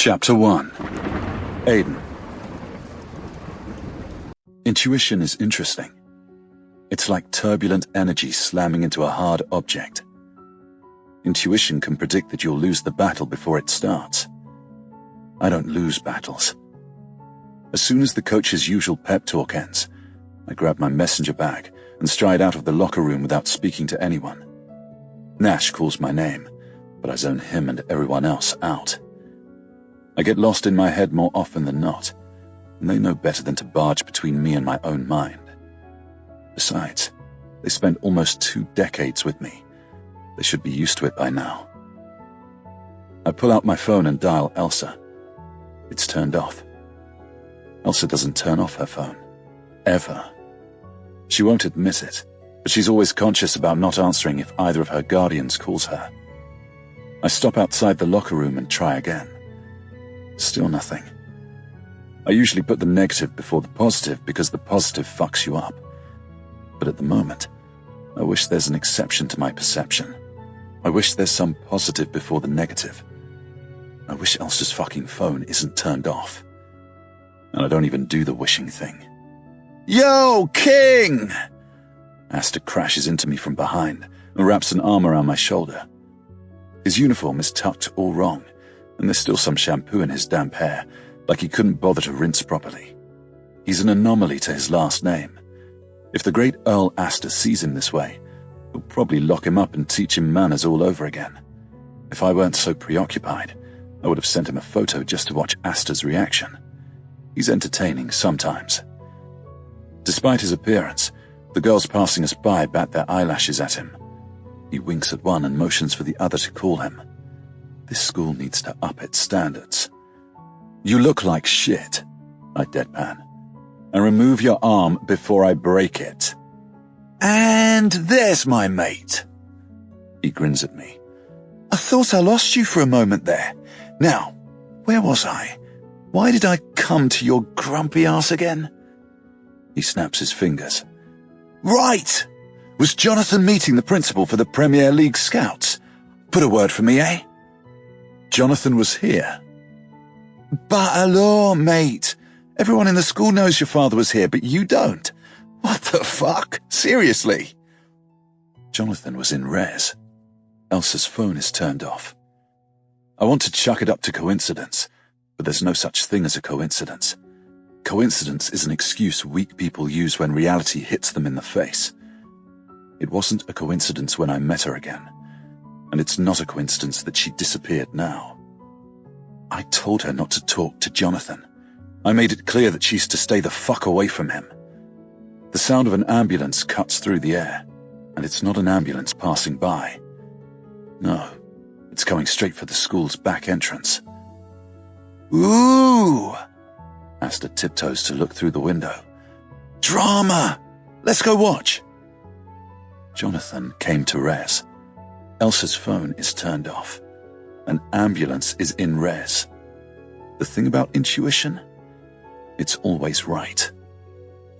Chapter 1. Aiden. Intuition is interesting. It's like turbulent energy slamming into a hard object. Intuition can predict that you'll lose the battle before it starts. I don't lose battles. As soon as the coach's usual pep talk ends, I grab my messenger bag and stride out of the locker room without speaking to anyone. Nash calls my name, but I zone him and everyone else out. I get lost in my head more often than not, and they know better than to barge between me and my own mind. Besides, they spent almost 2 decades with me. They should be used to it by now. I pull out my phone and dial Elsa. It's turned off. Elsa doesn't turn off her phone. Ever. She won't admit it, but she's always conscious about not answering if either of her guardians calls her. I stop outside the locker room and try again. Still nothing. I usually put the negative before the positive because the positive fucks you up. But at the moment, I wish there's an exception to my perception. I wish there's some positive before the negative. I wish Elsa's fucking phone isn't turned off. And I don't even do the wishing thing. Yo, King! Asta crashes into me from behind and wraps an arm around my shoulder. His uniform is tucked all wrong, and there's still some shampoo in his damp hair, like he couldn't bother to rinse properly. He's an anomaly to his last name. If the great Earl Asta sees him this way, he'll probably lock him up and teach him manners all over again. If I weren't so preoccupied, I would have sent him a photo just to watch Asta's reaction. He's entertaining sometimes. Despite his appearance, the girls passing us by bat their eyelashes at him. He winks at one and motions for the other to call him. This school needs to up its standards. You look like shit, I deadpan. And remove your arm before I break it. And there's my mate. He grins at me. I thought I lost you for a moment there. Now, where was I? Why did I come to your grumpy ass again? He snaps his fingers. Right! Was Jonathan meeting the principal for the Premier League Scouts? Put a word for me, eh? Jonathan was here. But alors, mate. Everyone in the school knows your father was here, but you don't. What the fuck? Seriously? Jonathan was in res. Elsa's phone is turned off. I want to chuck it up to coincidence, but there's no such thing as a coincidence. Coincidence is an excuse weak people use when reality hits them in the face. It wasn't a coincidence when I met her again, and it's not a coincidence that she disappeared now. I told her not to talk to Jonathan. I made it clear that she's to stay the fuck away from him. The sound of an ambulance cuts through the air, and it's not an ambulance passing by. No, it's coming straight for the school's back entrance. Ooh! Asta tiptoes to look through the window. Drama! Let's go watch! Jonathan came to res. Elsa's phone is turned off. An ambulance is in res. The thing about intuition? It's always right.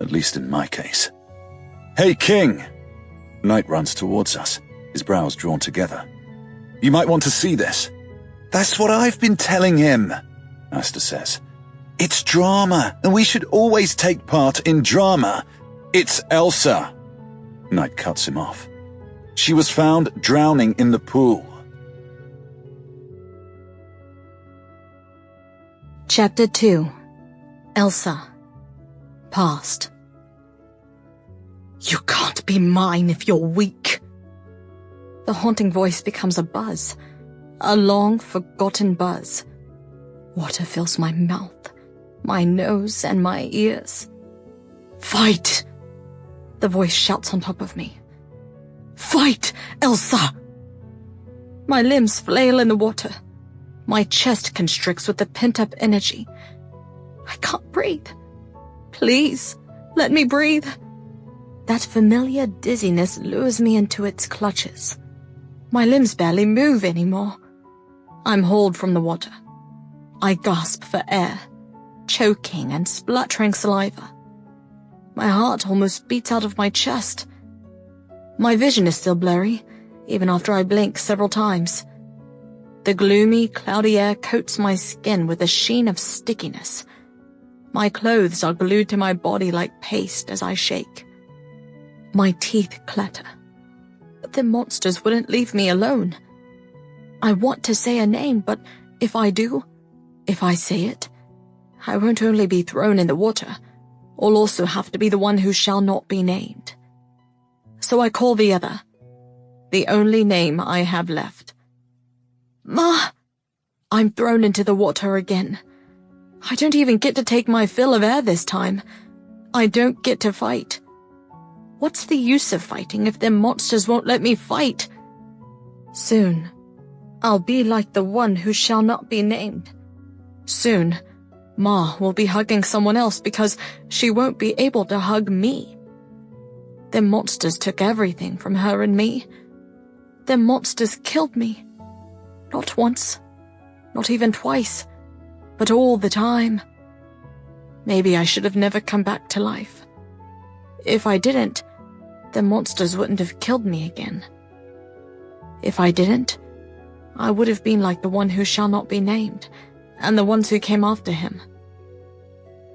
At least in my case. Hey, King! Knight runs towards us, his brows drawn together. You might want to see this. That's what I've been telling him, Asta says. It's drama, and we should always take part in drama. It's Elsa. Knight cuts him off. She was found drowning in the pool. Chapter 2. Elsa. Past. You can't be mine if you're weak. The haunting voice becomes a buzz, a long-forgotten buzz. Water fills my mouth, my nose, and my ears. Fight! The voice shouts on top of me. Fight, Elsa! My limbs flail in the water. My chest constricts with the pent-up energy. I can't breathe. Please, let me breathe. That familiar dizziness lures me into its clutches. My limbs barely move anymore. I'm hauled from the water. I gasp for air, choking and spluttering saliva. My heart almost beats out of my chest. My vision is still blurry, even after I blink several times. The gloomy, cloudy air coats my skin with a sheen of stickiness. My clothes are glued to my body like paste as I shake. My teeth clatter. But the monsters wouldn't leave me alone. I want to say a name, but if I say it, I won't only be thrown in the water, I'll also have to be the one who shall not be named. So I call the other, the only name I have left. Ma! I'm thrown into the water again. I don't even get to take my fill of air this time. I don't get to fight. What's the use of fighting if them monsters won't let me fight? Soon, I'll be like the one who shall not be named. Soon, Ma will be hugging someone else because she won't be able to hug me. Them monsters took everything from her and me. Them monsters killed me. Not once, not even twice, but all the time. Maybe I should have never come back to life. If I didn't, the monsters wouldn't have killed me again. If I didn't, I would have been like the one who shall not be named, and the ones who came after him.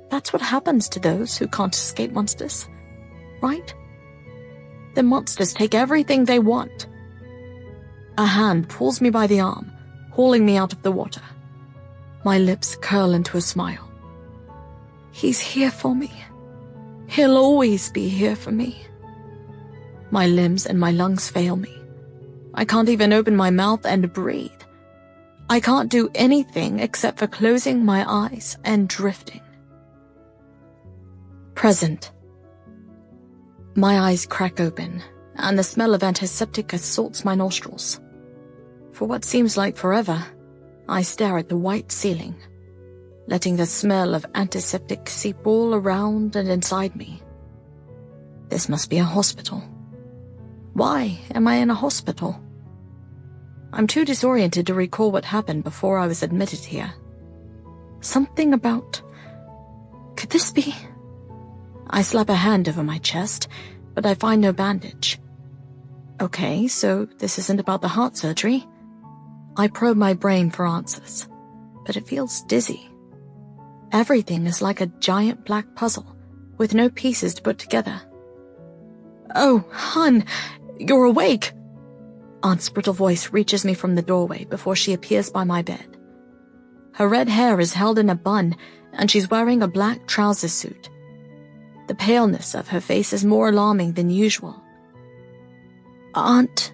That's what happens to those who can't escape monsters, right? The monsters take everything they want. A hand pulls me by the arm, hauling me out of the water. My lips curl into a smile. He's here for me. He'll always be here for me. My limbs and my lungs fail me. I can't even open my mouth and breathe. I can't do anything except for closing my eyes and drifting. Present. My eyes crack open, and the smell of antiseptic assaults my nostrils. For what seems like forever, I stare at the white ceiling, letting the smell of antiseptic seep all around and inside me. This must be a hospital. Why am I in a hospital? I'm too disoriented to recall what happened before I was admitted here. Something about... Could this be... I slap a hand over my chest, but I find no bandage. Okay, so this isn't about the heart surgery. I probe my brain for answers, but it feels dizzy. Everything is like a giant black puzzle, with no pieces to put together. Oh, hon, you're awake! Aunt's brittle voice reaches me from the doorway before she appears by my bed. Her red hair is held in a bun, and she's wearing a black trouser suit. The paleness of her face is more alarming than usual. Aunt...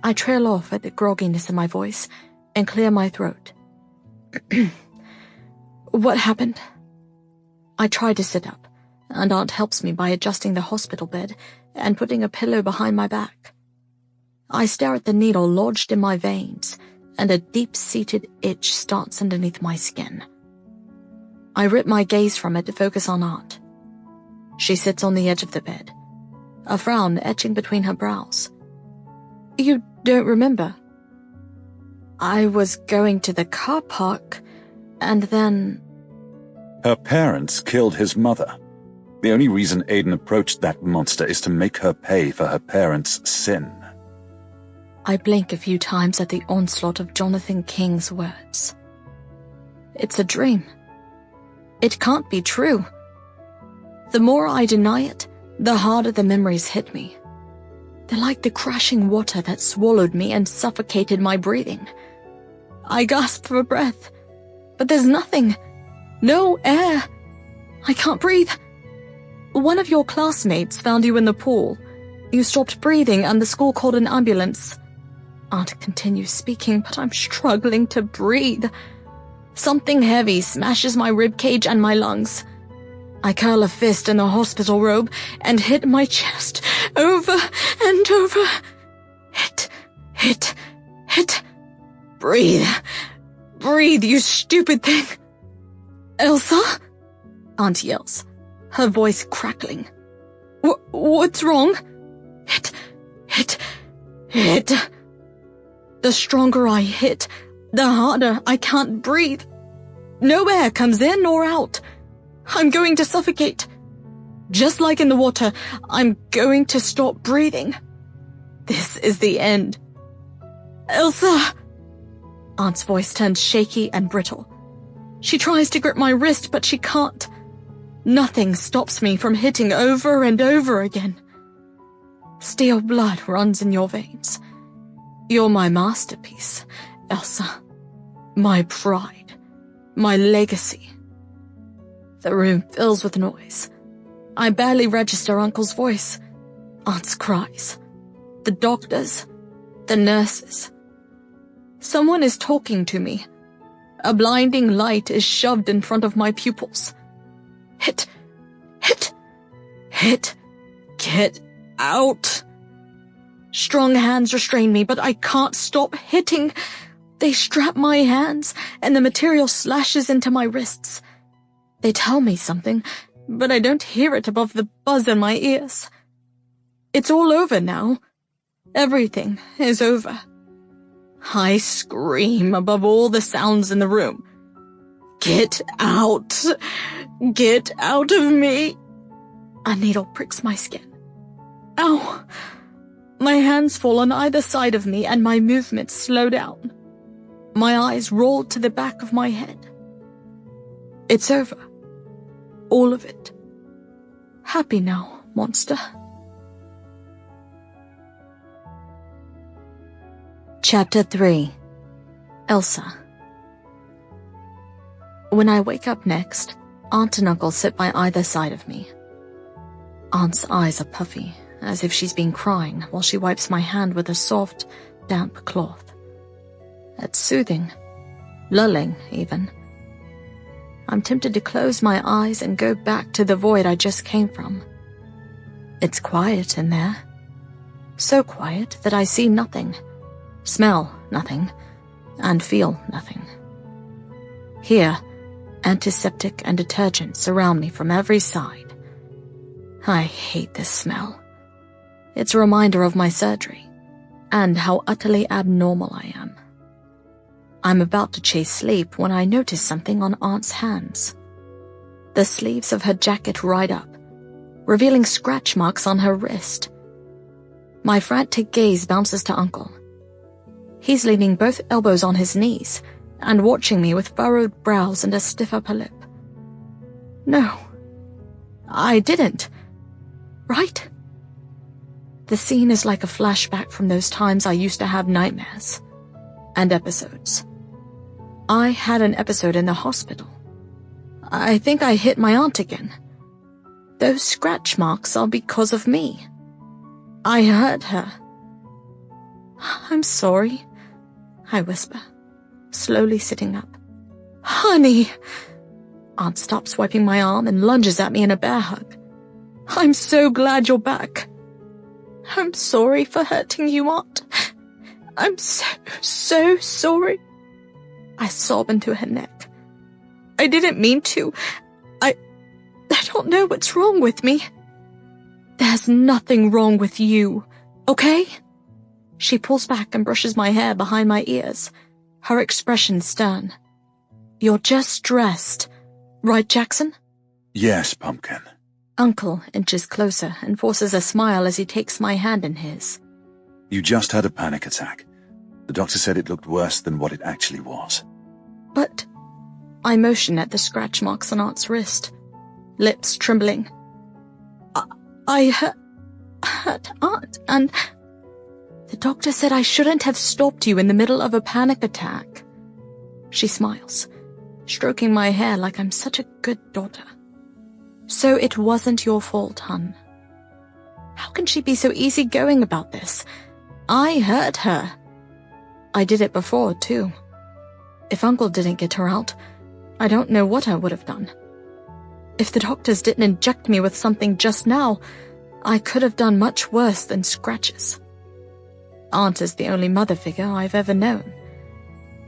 I trail off at the grogginess in my voice and clear my throat. What happened? I try to sit up, and Aunt helps me by adjusting the hospital bed and putting a pillow behind my back. I stare at the needle lodged in my veins, and a deep-seated itch starts underneath my skin. I rip my gaze from it to focus on Aunt. She sits on the edge of the bed, a frown etching between her brows. You don't remember? I was going to the car park, and then... Her parents killed his mother. The only reason Aiden approached that monster is to make her pay for her parents' sin. I blink a few times at the onslaught of Jonathan King's words. It's a dream. It can't be true. The more I deny it, the harder the memories hit me. They're like the crashing water that swallowed me and suffocated my breathing. I gasp for breath, but there's nothing. No air. I can't breathe. One of your classmates found you in the pool. You stopped breathing and the school called an ambulance. Aunt continues speaking, but I'm struggling to breathe. Something heavy smashes my ribcage and my lungs. I curl a fist in the hospital robe and hit my chest over and over. Hit. Breathe. Breathe, you stupid thing. Elsa? Aunt yells, her voice crackling. What's wrong? Hit. The stronger I hit, the harder I can't breathe. No air comes in or out. I'm going to suffocate. Just like in the water, I'm going to stop breathing. This is the end. Elsa! Aunt's voice turns shaky and brittle. She tries to grip my wrist, but she can't. Nothing stops me from hitting over and over again. Steel blood runs in your veins. You're my masterpiece, Elsa. My pride. My legacy. The room fills with noise. I barely register Uncle's voice. Aunt's cries. The doctors. The nurses. Someone is talking to me. A blinding light is shoved in front of my pupils. Hit. Get out. Strong hands restrain me, but I can't stop hitting. They strap my hands, and the material slashes into my wrists. They tell me something, but I don't hear it above the buzz in my ears. It's all over now. Everything is over. I scream above all the sounds in the room. Get out! Get out of me! A needle pricks my skin. Ow! My hands fall on either side of me and my movements slow down. My eyes roll to the back of my head. It's over. All of it. Happy now, monster. Chapter 3. Elsa. When I wake up next, Aunt and Uncle sit by either side of me. Aunt's eyes are puffy, as if she's been crying while she wipes my hand with a soft, damp cloth. It's soothing, lulling even. I'm tempted to close my eyes and go back to the void I just came from. It's quiet in there. So quiet that I see nothing, smell nothing, and feel nothing. Here, antiseptic and detergent surround me from every side. I hate this smell. It's a reminder of my surgery, and how utterly abnormal I am. I'm about to chase sleep when I notice something on Aunt's hands. The sleeves of her jacket ride up, revealing scratch marks on her wrist. My frantic gaze bounces to Uncle. He's leaning both elbows on his knees and watching me with furrowed brows and a stiff upper lip. No, I didn't. Right? The scene is like a flashback from those times I used to have nightmares. And episodes. I had an episode in the hospital. I think I hit my aunt again. Those scratch marks are because of me. I hurt her. I'm sorry, I whisper, slowly sitting up. Honey! Aunt stops wiping my arm and lunges at me in a bear hug. I'm so glad you're back. I'm sorry for hurting you, Aunt. I'm so sorry. I sob into her neck. I didn't mean to. I don't know what's wrong with me. There's nothing wrong with you, okay? She pulls back and brushes my hair behind my ears, her expression stern. You're just stressed, right, Jackson? Yes, Pumpkin. Uncle inches closer and forces a smile as he takes my hand in his. You just had a panic attack. The doctor said it looked worse than what it actually was. But I motion at the scratch marks on Aunt's wrist, lips trembling. I hurt Aunt, and the doctor said I shouldn't have stopped you in the middle of a panic attack. She smiles, stroking my hair like I'm such a good daughter. So it wasn't your fault, hun. How can she be so easygoing about this? I hurt her. I did it before, too. If Uncle didn't get her out, I don't know what I would have done. If the doctors didn't inject me with something just now, I could have done much worse than scratches. Aunt is the only mother figure I've ever known.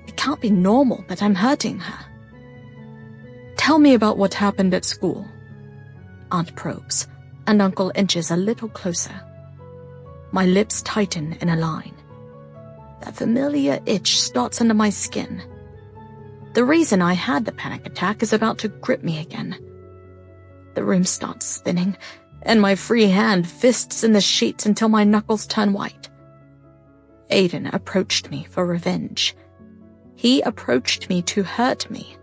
It can't be normal that I'm hurting her. Tell me about what happened at school. Aunt probes, and Uncle inches a little closer. My lips tighten in a line. That familiar itch starts under my skin. The reason I had the panic attack is about to grip me again. The room starts spinning, and my free hand fists in the sheets until my knuckles turn white. Aiden approached me for revenge. He approached me to hurt me,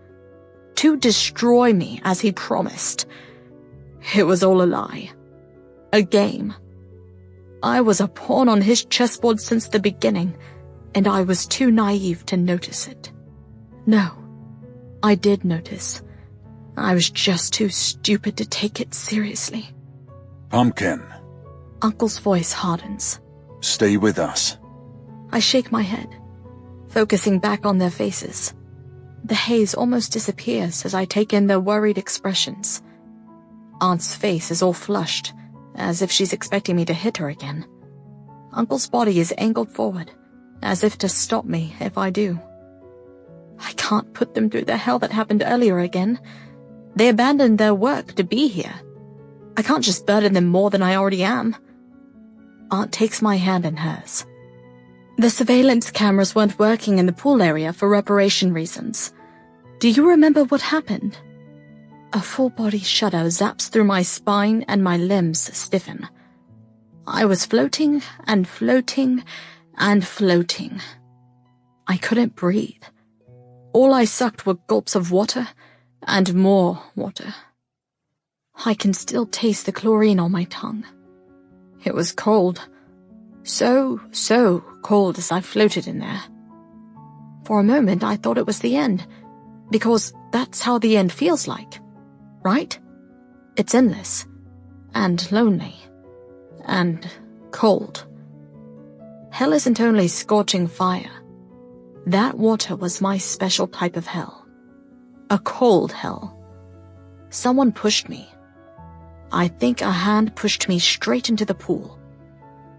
to destroy me as he promised. It was all a lie. A game. I was a pawn on his chessboard since the beginning, and I was too naive to notice it. No, I did notice. I was just too stupid to take it seriously. Pumpkin. Uncle's voice hardens. Stay with us. I shake my head, focusing back on their faces. The haze almost disappears as I take in their worried expressions. Aunt's face is all flushed, as if she's expecting me to hit her again. Uncle's body is angled forward, as if to stop me if I do. I can't put them through the hell that happened earlier again. They abandoned their work to be here. I can't just burden them more than I already am. Aunt takes my hand in hers. The surveillance cameras weren't working in the pool area for reparation reasons. Do you remember what happened? A full-body shudder zaps through my spine and my limbs stiffen. I was floating and floating and floating. I couldn't breathe. All I sucked were gulps of water and more water. I can still taste the chlorine on my tongue. It was cold. So cold as I floated in there. For a moment I thought it was the end, because that's how the end feels like, right? It's endless, and lonely, and cold. Hell isn't only scorching fire. That water was my special type of hell. A cold hell. Someone pushed me. I think a hand pushed me straight into the pool.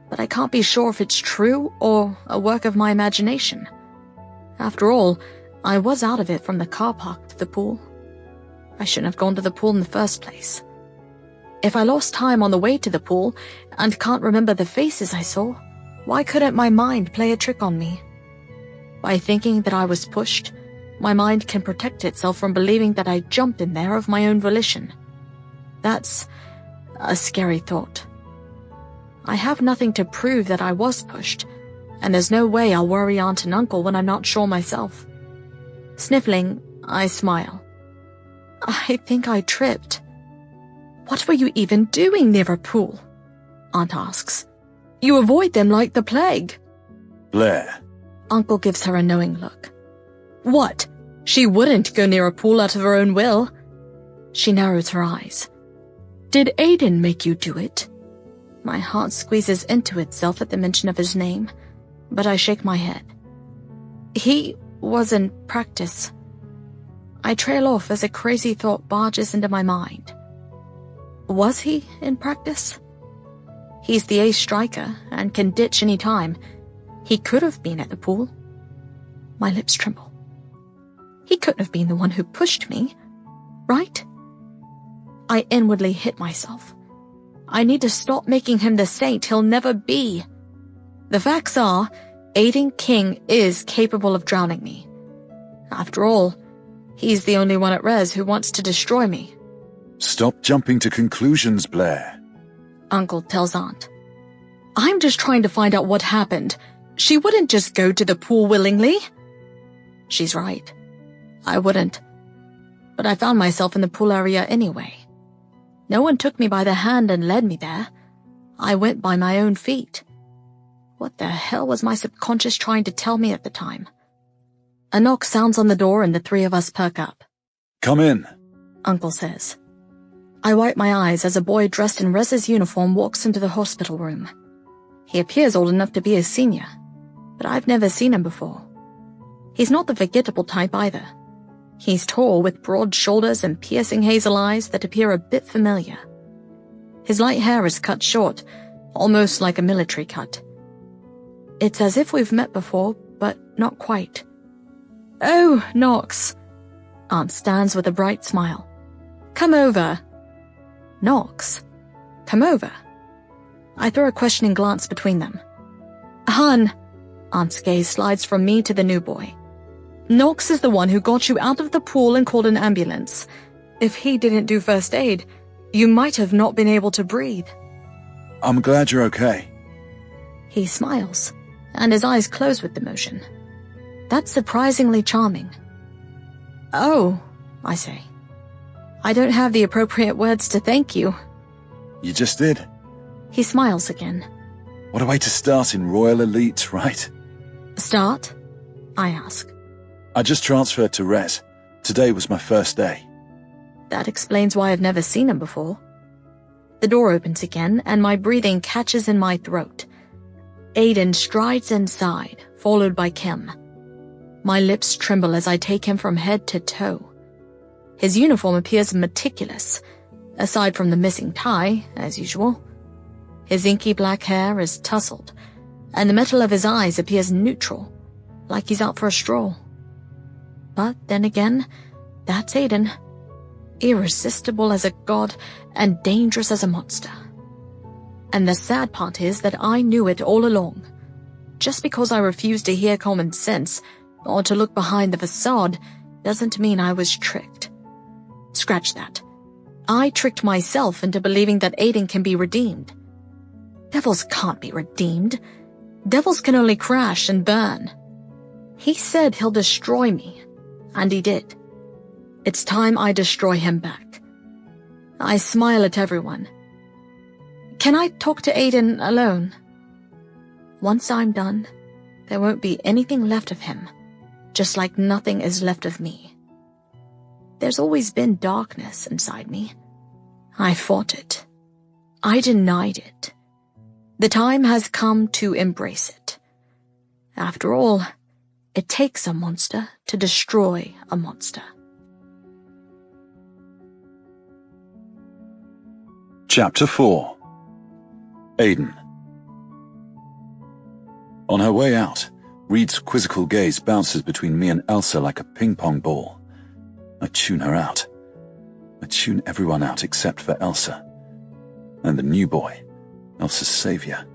But I can't be sure if it's true or a work of my imagination. After all, I was out of it from the car park to the pool. I shouldn't have gone to the pool in the first place. If I lost time on the way to the pool and can't remember the faces I saw, why couldn't my mind play a trick on me? By thinking that I was pushed, my mind can protect itself from believing that I jumped in there of my own volition. That's a scary thought. I have nothing to prove that I was pushed, and there's no way I'll worry Aunt and Uncle when I'm not sure myself. Sniffling, I smile. I think I tripped. What were you even doing near a pool? Aunt asks. You avoid them like the plague. Blair. Uncle gives her a knowing look. What? She wouldn't go near a pool out of her own will. She narrows her eyes. Did Aiden make you do it? My heart squeezes into itself at the mention of his name, but I shake my head. He was in practice. I trail off as a crazy thought barges into my mind. Was he in practice? He's the ace striker and can ditch any time. He could have been at the pool. My lips tremble. He couldn't have been the one who pushed me, right? I inwardly hit myself. I need to stop making him the saint he'll never be. The facts are, Aiden King is capable of drowning me. After all, he's the only one at Res who wants to destroy me. Stop jumping to conclusions, Blair. Uncle tells Aunt. I'm just trying to find out what happened. She wouldn't just go to the pool willingly. She's right. I wouldn't. But I found myself in the pool area anyway. No one took me by the hand and led me there. I went by my own feet. What the hell was my subconscious trying to tell me at the time? A knock sounds on the door and the three of us perk up. Come in, Uncle says. I wipe my eyes as a boy dressed in Rez's uniform walks into the hospital room. He appears old enough to be a senior, but I've never seen him before. He's not the forgettable type either. He's tall with broad shoulders and piercing hazel eyes that appear a bit familiar. His light hair is cut short, almost like a military cut. It's as if we've met before, but not quite. Oh, Knox. Aunt stands with a bright smile. Come over. Knox? Come over. I throw a questioning glance between them. Hun. Aunt's gaze slides from me to the new boy. Knox is the one who got you out of the pool and called an ambulance. If he didn't do first aid, you might have not been able to breathe. I'm glad you're okay. He smiles, and his eyes close with emotion. That's surprisingly charming. Oh, I say. I don't have the appropriate words to thank you. You just did. He smiles again. What a way to start in Royal Elite, right? Start? I ask. I just transferred to Res. Today was my first day. That explains why I've never seen him before. The door opens again, and my breathing catches in my throat. Aiden strides inside, followed by Kim. My lips tremble as I take him from head to toe. His uniform appears meticulous, aside from the missing tie, as usual. His inky black hair is tousled, and the metal of his eyes appears neutral, like he's out for a stroll. But then again, that's Aiden. Irresistible as a god and dangerous as a monster. And the sad part is that I knew it all along. Just because I refused to hear common sense or to look behind the facade doesn't mean I was tricked. Scratch that. I tricked myself into believing that Aiden can be redeemed. Devils can't be redeemed. Devils can only crash and burn. He said he'll destroy me, and he did. It's time I destroy him back. I smile at everyone. Can I talk to Aiden alone? Once I'm done, there won't be anything left of him, just like nothing is left of me. There's always been darkness inside me. I fought it. I denied it. The time has come to embrace it. After all, it takes a monster to destroy a monster. Chapter 4. Aiden. On her way out, Reed's quizzical gaze bounces between me and Elsa like a ping-pong ball. I tune her out. I tune everyone out except for Elsa. And the new boy, Elsa's savior.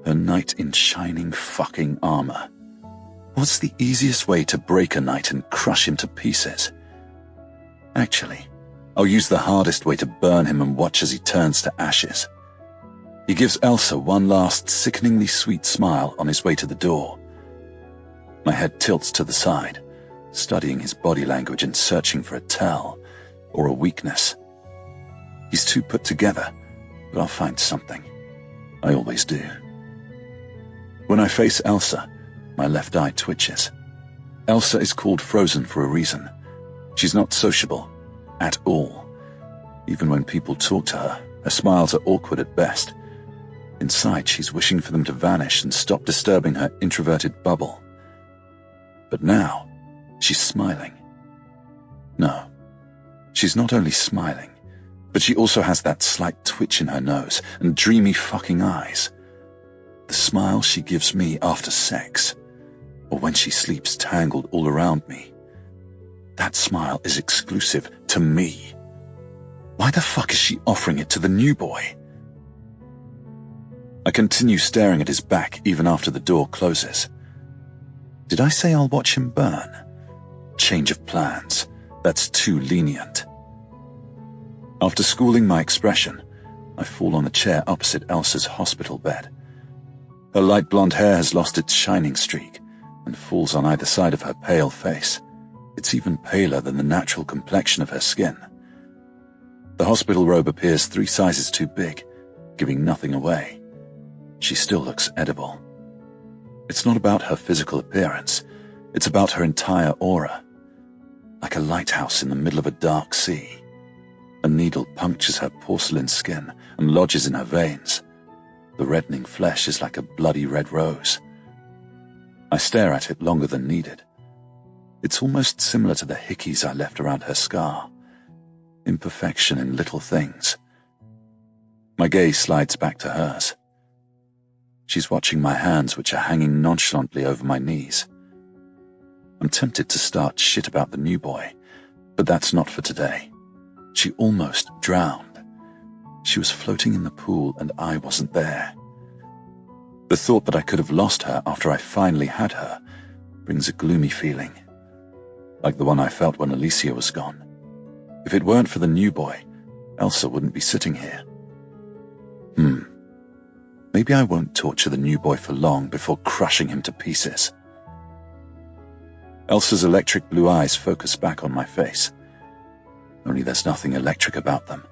Her knight in shining fucking armor. What's the easiest way to break a knight and crush him to pieces? Actually, I'll use the hardest way to burn him and watch as he turns to ashes. He gives Elsa one last sickeningly sweet smile on his way to the door. My head tilts to the side, studying his body language and searching for a tell or a weakness. He's too put together, but I'll find something. I always do. When I face Elsa, my left eye twitches. Elsa is called Frozen for a reason. She's not sociable. At all. Even when people talk to her, her smiles are awkward at best. Inside, she's wishing for them to vanish and stop disturbing her introverted bubble. But now, she's smiling. No, she's not only smiling, but she also has that slight twitch in her nose and dreamy fucking eyes. The smile she gives me after sex, or when she sleeps tangled all around me. That smile is exclusive to me. Why the fuck is she offering it to the new boy? I continue staring at his back even after the door closes. Did I say I'll watch him burn? Change of plans. That's too lenient. After schooling my expression, I fall on the chair opposite Elsa's hospital bed. Her light blonde hair has lost its shining streak and falls on either side of her pale face. It's even paler than the natural complexion of her skin. The hospital robe appears 3 sizes too big, giving nothing away. She still looks edible. It's not about her physical appearance. It's about her entire aura. Like a lighthouse in the middle of a dark sea. A needle punctures her porcelain skin and lodges in her veins. The reddening flesh is like a bloody red rose. I stare at it longer than needed. It's almost similar to the hickeys I left around her scar. Imperfection in little things. My gaze slides back to hers. She's watching my hands, which are hanging nonchalantly over my knees. I'm tempted to start shit about the new boy, but that's not for today. She almost drowned. She was floating in the pool and I wasn't there. The thought that I could have lost her after I finally had her brings a gloomy feeling. Like the one I felt when Alicia was gone. If it weren't for the new boy, Elsa wouldn't be sitting here. Maybe I won't torture the new boy for long before crushing him to pieces. Elsa's electric blue eyes focus back on my face. Only there's nothing electric about them.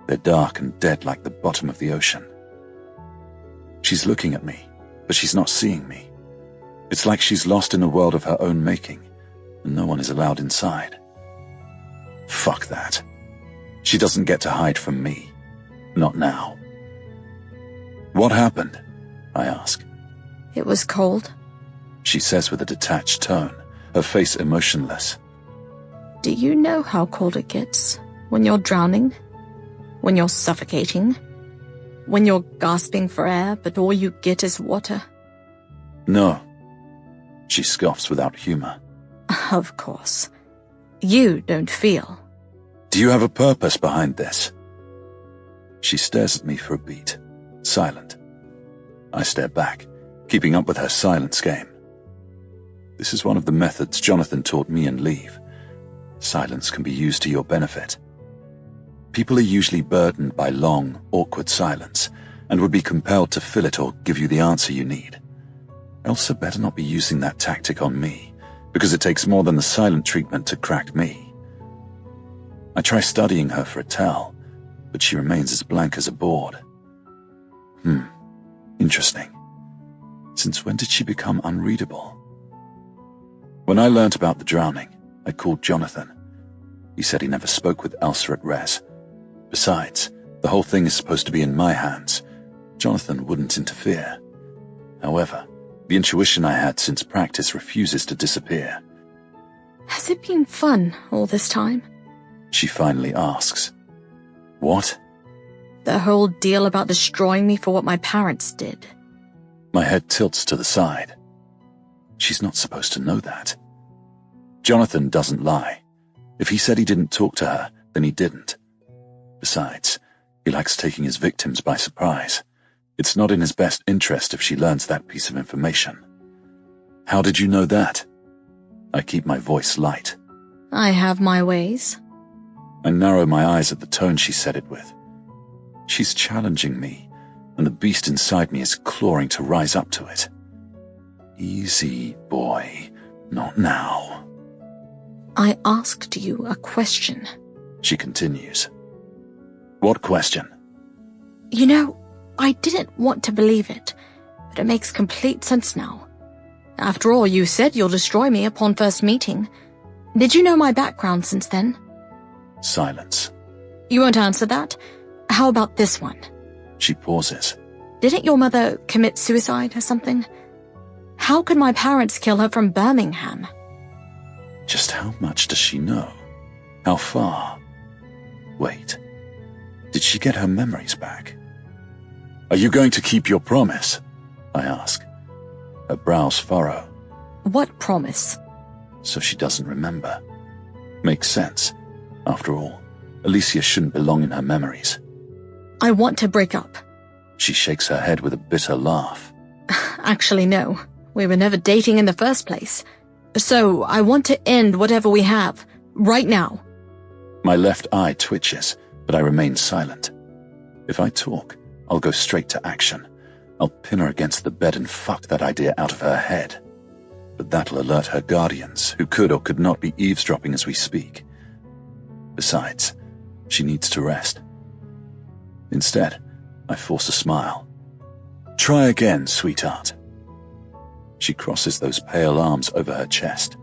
They're dark and dead like the bottom of the ocean. She's looking at me, but she's not seeing me. It's like she's lost in a world of her own making, and no one is allowed inside. Fuck that. She doesn't get to hide from me. Not now. What happened? I ask. It was cold. She says with a detached tone, her face emotionless. Do you know how cold it gets when you're drowning? When you're suffocating? When you're gasping for air, but all you get is water? No. She scoffs without humor. Of course. You don't feel. Do you have a purpose behind this? She stares at me for a beat, silent. I stare back, keeping up with her silence game. This is one of the methods Jonathan taught me and Leave. Silence can be used to your benefit. People are usually burdened by long, awkward silence, and would be compelled to fill it or give you the answer you need. Elsa better not be using that tactic on me, because it takes more than the silent treatment to crack me. I try studying her for a tell, but she remains as blank as a board. Interesting. Since when did she become unreadable? When I learnt about the drowning, I called Jonathan. He said he never spoke with Elsa at res. Besides, the whole thing is supposed to be in my hands. Jonathan wouldn't interfere. However, the intuition I had since practice refuses to disappear. Has it been fun all this time? She finally asks. What? The whole deal about destroying me for what my parents did. My head tilts to the side. She's not supposed to know that. Jonathan doesn't lie. If he said he didn't talk to her, then he didn't. Besides, he likes taking his victims by surprise. It's not in his best interest if she learns that piece of information. How did you know that? I keep my voice light. I have my ways. I narrow my eyes at the tone she said it with. She's challenging me, and the beast inside me is clawing to rise up to it. Easy, boy. Not now. I asked you a question. She continues. What question? You know, I didn't want to believe it, but it makes complete sense now. After all, you said you'll destroy me upon first meeting. Did you know my background since then? Silence. You won't answer that? How about this one? She pauses. Didn't your mother commit suicide or something? How could my parents kill her from Birmingham? Just how much does she know? How far? Wait. Did she get her memories back? Are you going to keep your promise? I ask. Her brows furrow. What promise? So she doesn't remember. Makes sense. After all, Alicia shouldn't belong in her memories. I want to break up. She shakes her head with a bitter laugh. Actually, no. We were never dating in the first place. So, I want to end whatever we have, right now. My left eye twitches, but I remain silent. If I talk, I'll go straight to action. I'll pin her against the bed and fuck that idea out of her head. But that'll alert her guardians, who could or could not be eavesdropping as we speak. Besides, she needs to rest. Instead, I force a smile. Try again, sweetheart. She crosses those pale arms over her chest.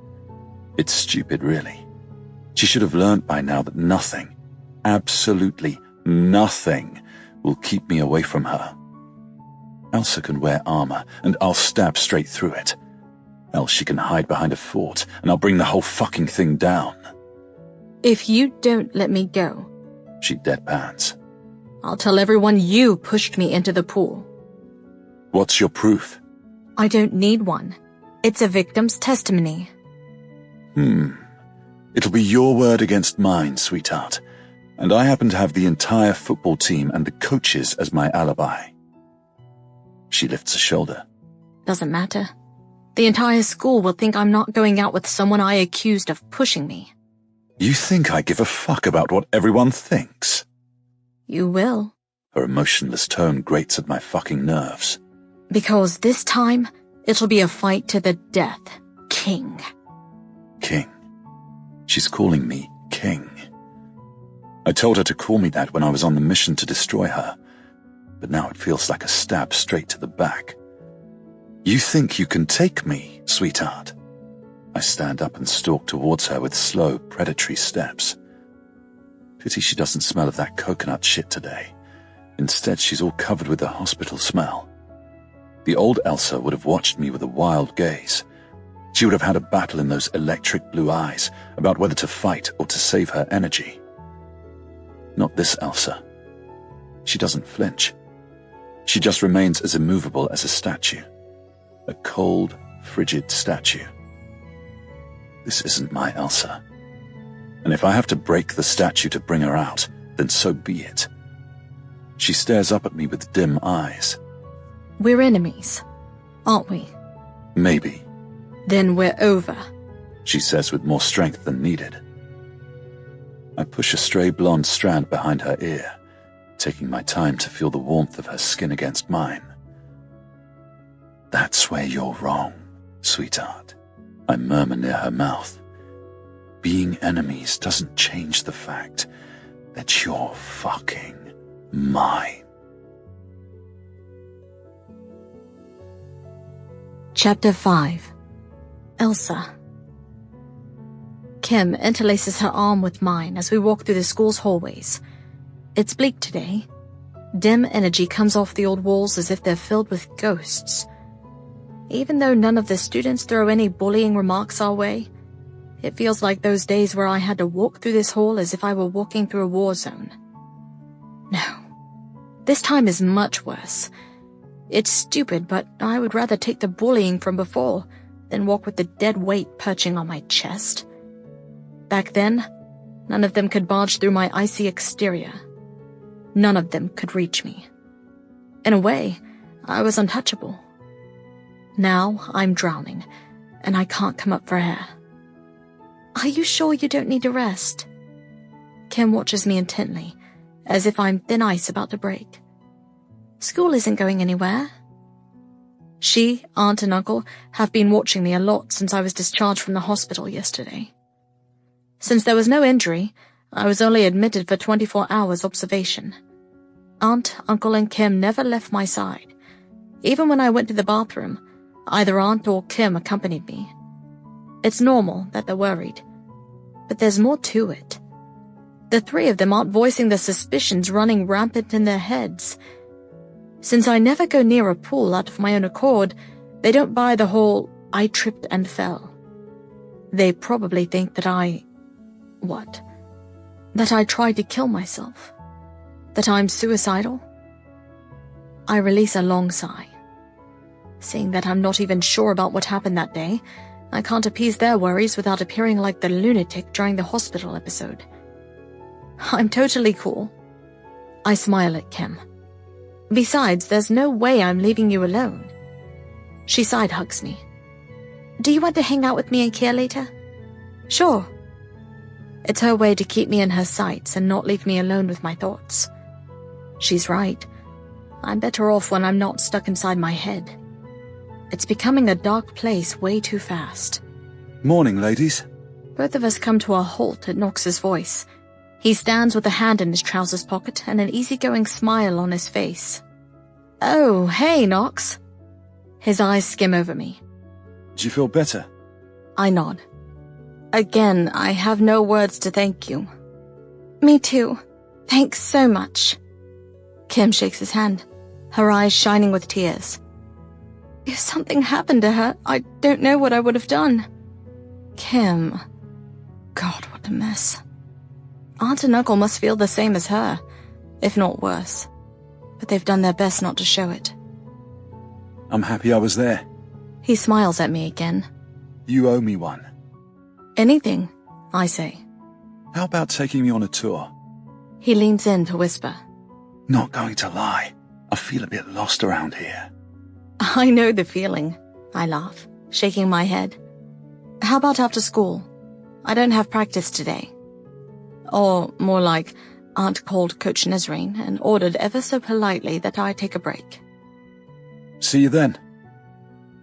It's stupid, really. She should have learnt by now that nothing, absolutely nothing, will keep me away from her. Elsa can wear armor, and I'll stab straight through it. Else she can hide behind a fort, and I'll bring the whole fucking thing down. If you don't let me go, She deadpans. I'll tell everyone you pushed me into the pool. What's your proof? I don't need one. It's a victim's testimony. It'll be your word against mine, sweetheart. And I happen to have the entire football team and the coaches as my alibi. She lifts a shoulder. Doesn't matter. The entire school will think I'm not going out with someone I accused of pushing me. You think I give a fuck about what everyone thinks? You will. Her emotionless tone grates at my fucking nerves. Because this time, it'll be a fight to the death, King. King. She's calling me King. I told her to call me that when I was on the mission to destroy her, but now it feels like a stab straight to the back. You think you can take me, sweetheart? I stand up and stalk towards her with slow, predatory steps. Pity she doesn't smell of that coconut shit today. Instead, she's all covered with the hospital smell. The old Elsa would have watched me with a wild gaze. She would have had a battle in those electric blue eyes about whether to fight or to save her energy. Not this Elsa. She doesn't flinch. She just remains as immovable as a statue. A cold, frigid statue. This isn't my Elsa. And if I have to break the statue to bring her out, then so be it. She stares up at me with dim eyes. We're enemies, aren't we? Maybe. Then we're over, she says with more strength than needed. I push a stray blonde strand behind her ear, taking my time to feel the warmth of her skin against mine. That's where you're wrong, sweetheart, I murmur near her mouth. Being enemies doesn't change the fact that you're fucking mine. Chapter 5. Elsa. Kim interlaces her arm with mine as we walk through the school's hallways. It's bleak today. Dim energy comes off the old walls as if they're filled with ghosts. Even though none of the students throw any bullying remarks our way, it feels like those days where I had to walk through this hall as if I were walking through a war zone. No. This time is much worse. It's stupid, but I would rather take the bullying from before than walk with the dead weight perching on my chest. Back then, none of them could barge through my icy exterior. None of them could reach me. In a way, I was untouchable. Now I'm drowning, and I can't come up for air. Are you sure you don't need a rest? Kim watches me intently, as if I'm thin ice about to break. School isn't going anywhere. She, Aunt and Uncle have been watching me a lot since I was discharged from the hospital yesterday. Since there was no injury, I was only admitted for 24 hours observation. Aunt, Uncle, and Kim never left my side. Even when I went to the bathroom, either Aunt or Kim accompanied me. It's normal that they're worried, but there's more to it. The three of them aren't voicing the suspicions running rampant in their heads. Since I never go near a pool out of my own accord, they don't buy the whole "I tripped and fell." They probably think that that I tried to kill myself. That I'm suicidal. I release a long sigh. Seeing that I'm not even sure about what happened that day, I can't appease their worries without appearing like the lunatic during the hospital episode. I'm totally cool. I smile at Kim. Besides, there's no way I'm leaving you alone. She side hugs me. Do you want to hang out with me and Kia later? Sure. It's her way to keep me in her sights and not leave me alone with my thoughts. She's right. I'm better off when I'm not stuck inside my head. It's becoming a dark place way too fast. Morning, ladies. Both of us come to a halt at Knox's voice. He stands with a hand in his trousers pocket and an easygoing smile on his face. Oh, hey, Knox. His eyes skim over me. Do you feel better? I nod. Again, I have no words to thank you. Me too. Thanks so much. Kim shakes his hand, her eyes shining with tears. If something happened to her, I don't know what I would have done. Kim. God, what a mess. Aunt and Uncle must feel the same as her, if not worse. But they've done their best not to show it. I'm happy I was there. He smiles at me again. You owe me one. Anything, I say. How about taking me on a tour? He leans in to whisper. Not going to lie, I feel a bit lost around here. I know the feeling, I laugh, shaking my head. How about after school? I don't have practice today. Or more like, Aunt called Coach Nezrine and ordered ever so politely that I take a break. See you then.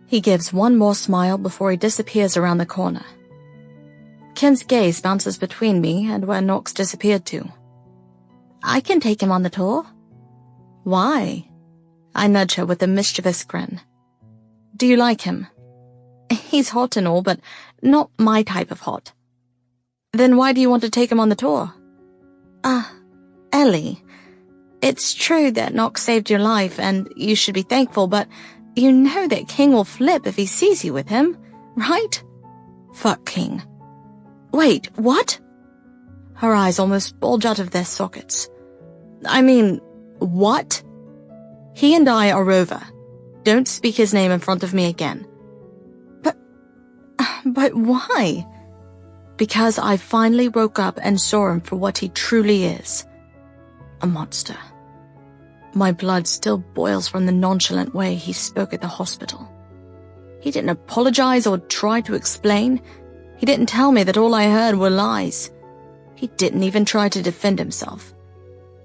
He gives one more smile before he disappears around the corner. Kim's gaze bounces between me and where Knox disappeared to. I can take him on the tour. Why? I nudge her with a mischievous grin. Do you like him? He's hot and all, but not my type of hot. Then why do you want to take him on the tour? Ellie, it's true that Knox saved your life and you should be thankful, but you know that King will flip if he sees you with him, right? Fuck King. Wait, what? Her eyes almost bulge out of their sockets. I mean, what? He and I are over. Don't speak his name in front of me again. But why? Because I finally woke up and saw him for what he truly is. A monster. My blood still boils from the nonchalant way he spoke at the hospital. He didn't apologize or try to explain. He didn't tell me that all I heard were lies. He didn't even try to defend himself.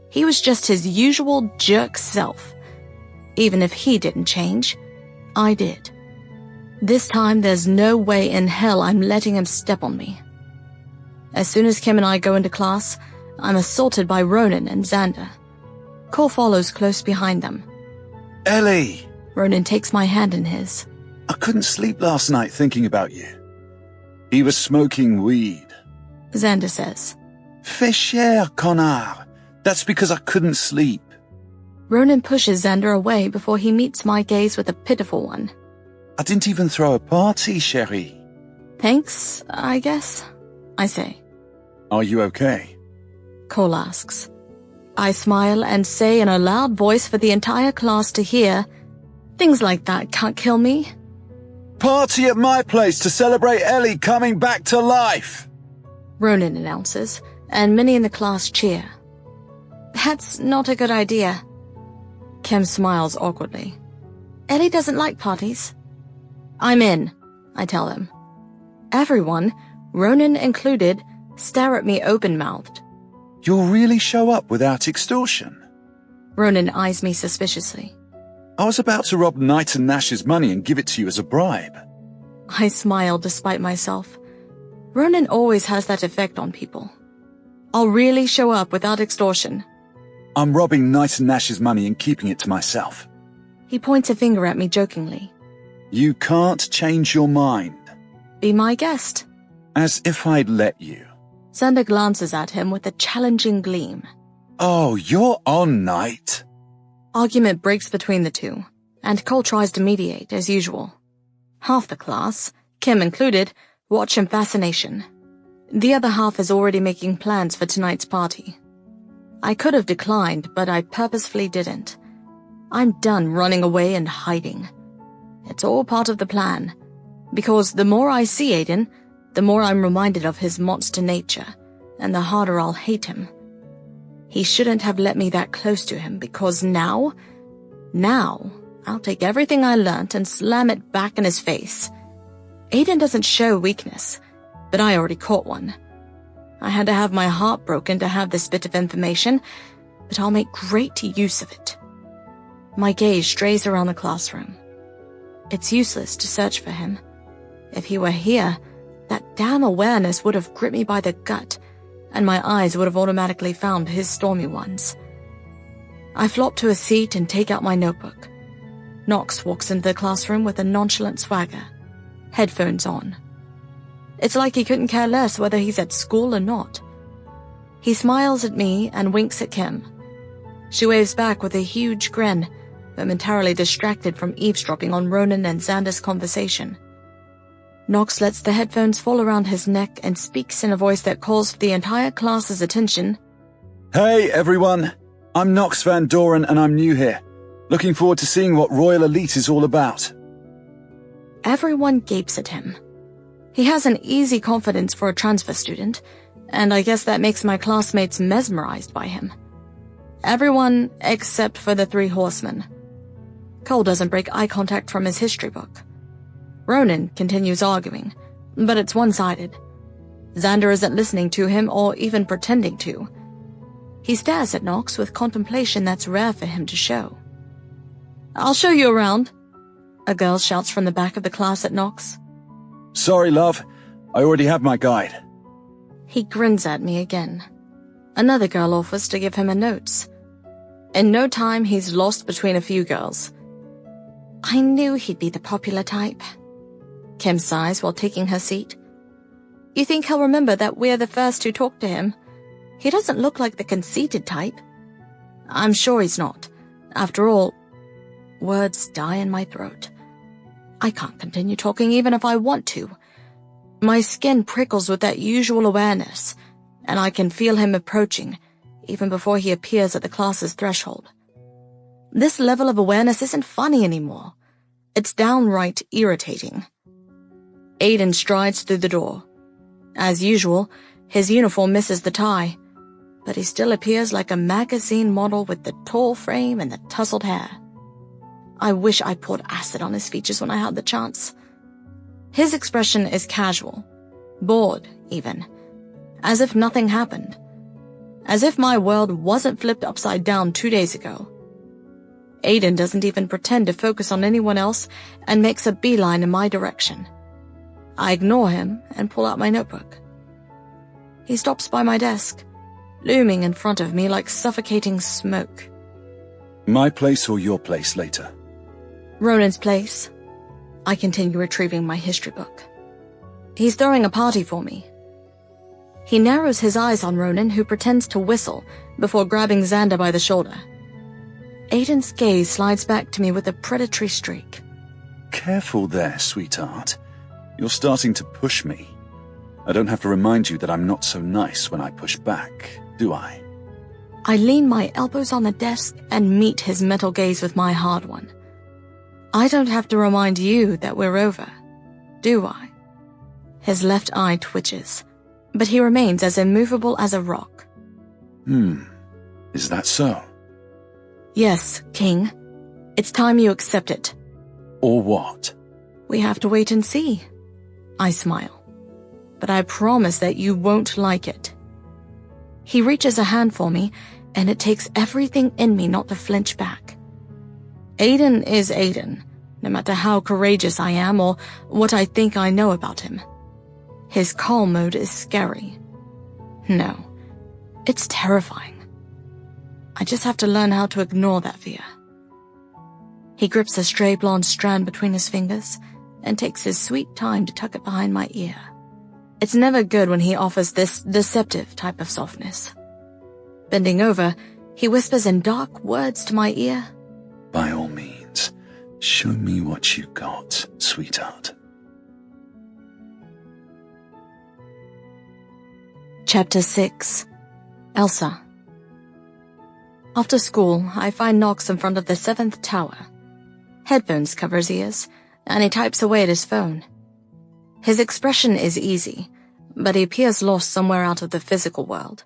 He was just his usual jerk self. Even if he didn't change, I did. This time there's no way in hell I'm letting him step on me. As soon as Kim and I go into class, I'm assaulted by Ronan and Xander. Cole follows close behind them. Ellie! Ronan takes my hand in his. I couldn't sleep last night thinking about you. He was smoking weed. Xander says. Fais cher, connard. That's because I couldn't sleep. Ronan pushes Xander away before he meets my gaze with a pitiful one. I didn't even throw a party, chérie. Thanks, I guess, I say. Are you okay? Cole asks. I smile and say in a loud voice for the entire class to hear, things like that can't kill me. Party at my place to celebrate Ellie coming back to life, Ronan announces, and many in the class cheer. That's not a good idea. Kim smiles awkwardly. Ellie doesn't like parties. I'm in, I tell him. Everyone, Ronan included, stare at me open-mouthed. You'll really show up without extortion? Ronan eyes me suspiciously. I was about to rob Knight and Nash's money and give it to you as a bribe. I smile despite myself. Ronan always has that effect on people. I'll really show up without extortion. I'm robbing Knight and Nash's money and keeping it to myself. He points a finger at me jokingly. You can't change your mind. Be my guest. As if I'd let you. Xander glances at him with a challenging gleam. Oh, you're on, Knight. Argument breaks between the two, and Cole tries to mediate, as usual. Half the class, Kim included, watch in fascination. The other half is already making plans for tonight's party. I could have declined, but I purposefully didn't. I'm done running away and hiding. It's all part of the plan, because the more I see Aiden, the more I'm reminded of his monster nature, and the harder I'll hate him. He shouldn't have let me that close to him, because now, I'll take everything I learnt and slam it back in his face. Aiden doesn't show weakness, but I already caught one. I had to have my heart broken to have this bit of information, but I'll make great use of it. My gaze strays around the classroom. It's useless to search for him. If he were here, that damn awareness would have gripped me by the gut, and my eyes would have automatically found his stormy ones. I flop to a seat and take out my notebook. Knox walks into the classroom with a nonchalant swagger, headphones on. It's like he couldn't care less whether he's at school or not. He smiles at me and winks at Kim. She waves back with a huge grin, momentarily distracted from eavesdropping on Ronan and Xander's conversation. Knox lets the headphones fall around his neck and speaks in a voice that calls for the entire class's attention. Hey, everyone. I'm Knox Van Doren and I'm new here. Looking forward to seeing what Royal Elite is all about. Everyone gapes at him. He has an easy confidence for a transfer student, and I guess that makes my classmates mesmerized by him. Everyone except for the three horsemen. Cole doesn't break eye contact from his history book. Ronan continues arguing, but it's one-sided. Xander isn't listening to him or even pretending to. He stares at Knox with contemplation that's rare for him to show. I'll show you around, a girl shouts from the back of the class at Knox. Sorry, love. I already have my guide. He grins at me again. Another girl offers to give him a notes. In no time, he's lost between a few girls. I knew he'd be the popular type. Kim sighs while taking her seat. You think he'll remember that we're the first who talked to him? He doesn't look like the conceited type. I'm sure he's not. After all, words die in my throat. I can't continue talking even if I want to. My skin prickles with that usual awareness, and I can feel him approaching, even before he appears at the class's threshold. This level of awareness isn't funny anymore. It's downright irritating. Aiden strides through the door. As usual, his uniform misses the tie, but he still appears like a magazine model with the tall frame and the tousled hair. I wish I poured acid on his features when I had the chance. His expression is casual, bored even, as if nothing happened, as if my world wasn't flipped upside down 2 days ago. Aiden doesn't even pretend to focus on anyone else and makes a beeline in my direction. I ignore him and pull out my notebook. He stops by my desk, looming in front of me like suffocating smoke. My place or your place later? Ronan's place. I continue retrieving my history book. He's throwing a party for me. He narrows his eyes on Ronan, who pretends to whistle before grabbing Xander by the shoulder. Aiden's gaze slides back to me with a predatory streak. Careful there, sweetheart. You're starting to push me. I don't have to remind you that I'm not so nice when I push back, do I? I lean my elbows on the desk and meet his metal gaze with my hard one. I don't have to remind you that we're over, do I? His left eye twitches, but he remains as immovable as a rock. Is that so? Yes, King. It's time you accept it. Or what? We have to wait and see. I smile. But I promise that you won't like it. He reaches a hand for me, and it takes everything in me not to flinch back. Aiden is Aiden, no matter how courageous I am or what I think I know about him. His calm mode is scary. No, it's terrifying. I just have to learn how to ignore that fear. He grips a stray blonde strand between his fingers and takes his sweet time to tuck it behind my ear. It's never good when he offers this deceptive type of softness. Bending over, he whispers in dark words to my ear. By all means, show me what you got, sweetheart. Chapter 6. Elsa. After school, I find Knox in front of the 7th tower. Headphones cover his ears, and he types away at his phone. His expression is easy, but he appears lost somewhere out of the physical world.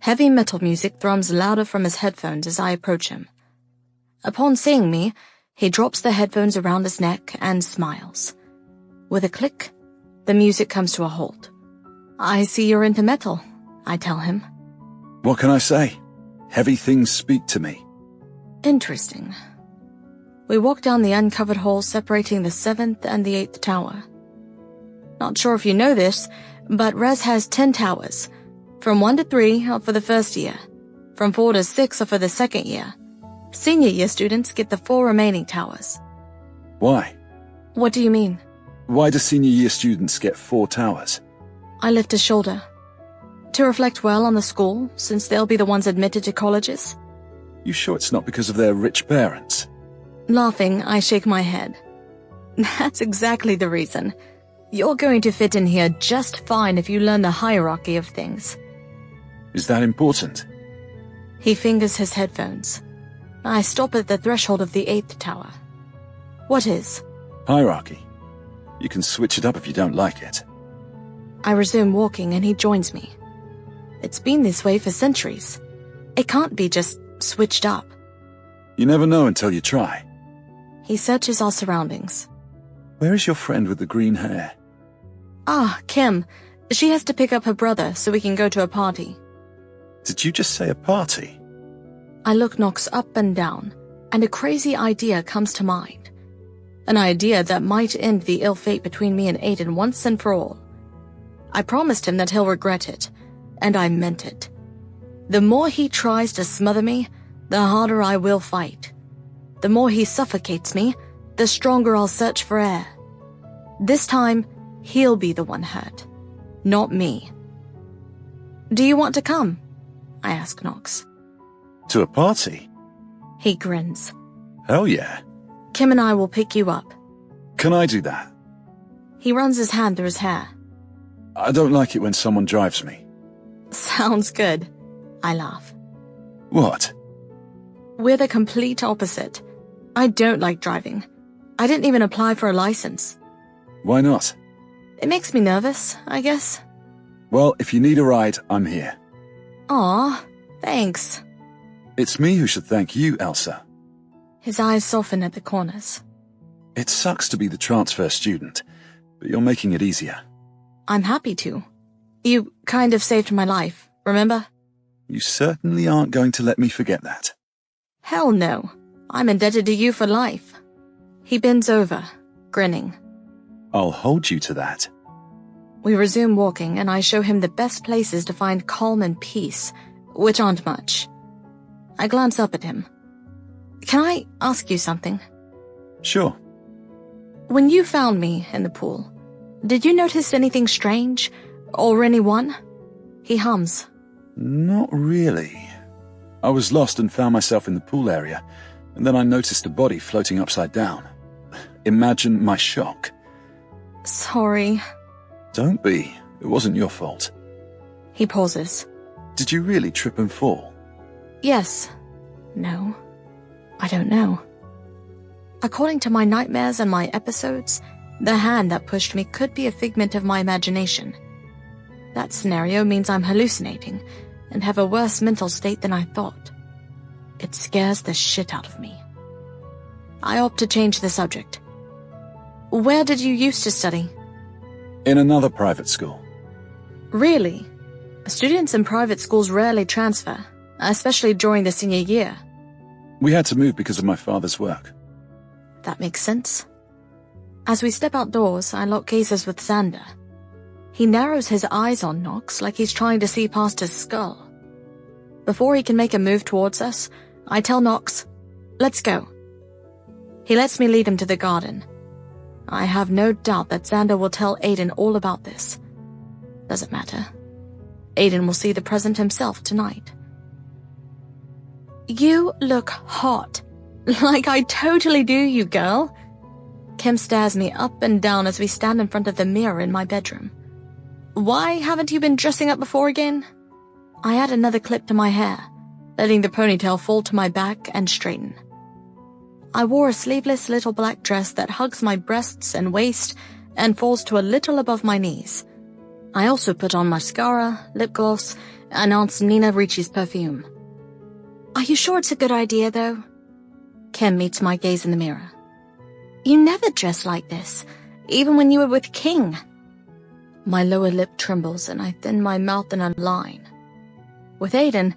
Heavy metal music thrums louder from his headphones as I approach him. Upon seeing me, he drops the headphones around his neck and smiles. With a click, the music comes to a halt. I see you're into metal, I tell him. What can I say? Heavy things speak to me. Interesting. We walk down the uncovered hall separating the 7th and the 8th tower. Not sure if you know this, but Res has 10 towers. From 1 to 3 are for the first year. From 4 to 6 are for the second year. Senior year students get the 4 remaining towers. Why? What do you mean? Why do senior year students get 4 towers? I lift a shoulder. To reflect well on the school, since they'll be the ones admitted to colleges. You sure it's not because of their rich parents? Laughing, I shake my head. That's exactly the reason. You're going to fit in here just fine if you learn the hierarchy of things. Is that important? He fingers his headphones. I stop at the threshold of the 8th tower. What is? Hierarchy. You can switch it up if you don't like it. I resume walking and he joins me. It's been this way for centuries. It can't be just switched up. You never know until you try. He searches our surroundings. Where is your friend with the green hair? Ah, Kim. She has to pick up her brother so we can go to a party. Did you just say a party? I look Knox up and down, and a crazy idea comes to mind. An idea that might end the ill fate between me and Aiden once and for all. I promised him that he'll regret it, and I meant it. The more he tries to smother me, the harder I will fight. The more he suffocates me, the stronger I'll search for air. This time, he'll be the one hurt, not me. Do you want to come? I ask Knox. To a party? He grins. Hell yeah. Kim and I will pick you up. Can I do that? He runs his hand through his hair. I don't like it when someone drives me. Sounds good. I laugh. What? We're the complete opposite. I don't like driving. I didn't even apply for a license. Why not? It makes me nervous, I guess. Well, if you need a ride, I'm here. Aw, thanks. It's me who should thank you, Elsa. His eyes soften at the corners. It sucks to be the transfer student, but you're making it easier. I'm happy to. You kind of saved my life, remember? You certainly aren't going to let me forget that. Hell no. I'm indebted to you for life. He bends over, grinning. I'll hold you to that. We resume walking, and I show him the best places to find calm and peace, which aren't much. I glance up at him. Can I ask you something? Sure. When you found me in the pool, did you notice anything strange? Or anyone? He hums. Not really. I was lost and found myself in the pool area, and then I noticed a body floating upside down. Imagine my shock. Sorry. Don't be. It wasn't your fault. He pauses. Did you really trip and fall? Yes. No. I don't know. According to my nightmares and my episodes, the hand that pushed me could be a figment of my imagination. That scenario means I'm hallucinating and have a worse mental state than I thought. It scares the shit out of me. I opt to change the subject. Where did you used to study? In another private school. Really? Students in private schools rarely transfer, especially during the senior year. We had to move because of my father's work. That makes sense. As we step outdoors, I lock gazes with Xander. He narrows his eyes on Knox like he's trying to see past his skull. Before he can make a move towards us, I tell Knox, let's go. He lets me lead him to the garden. I have no doubt that Xander will tell Aiden all about this. Doesn't matter. Aiden will see the present himself tonight. You look hot. Like I totally do, you girl. Kim stares me up and down as we stand in front of the mirror in my bedroom. Why haven't you been dressing up before again? I add another clip to my hair, letting the ponytail fall to my back and straighten. I wore a sleeveless little black dress that hugs my breasts and waist and falls to a little above my knees. I also put on mascara, lip gloss, and Aunt Nina Ricci's perfume. Are you sure it's a good idea, though? Kim meets my gaze in the mirror. You never dress like this, even when you were with King. My lower lip trembles and I thin my mouth in a line. With Aiden,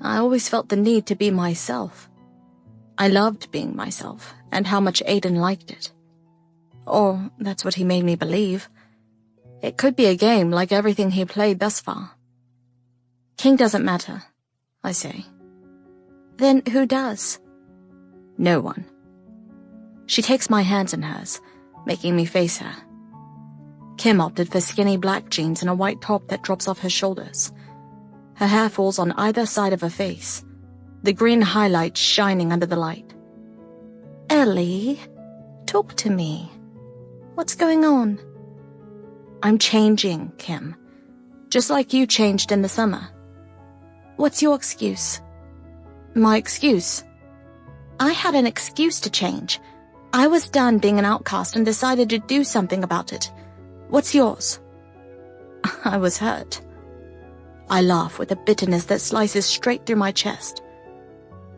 I always felt the need to be myself. I loved being myself, and how much Aiden liked it. Or that's what he made me believe. It could be a game like everything he played thus far. King doesn't matter, I say. Then who does? No one. She takes my hands in hers, making me face her. Kim opted for skinny black jeans and a white top that drops off her shoulders. Her hair falls on either side of her face, the green highlight shining under the light. Ellie, talk to me. What's going on? I'm changing, Kim. Just like you changed in the summer. What's your excuse? My excuse? I had an excuse to change. I was done being an outcast and decided to do something about it. What's yours? I was hurt. I laugh with a bitterness that slices straight through my chest.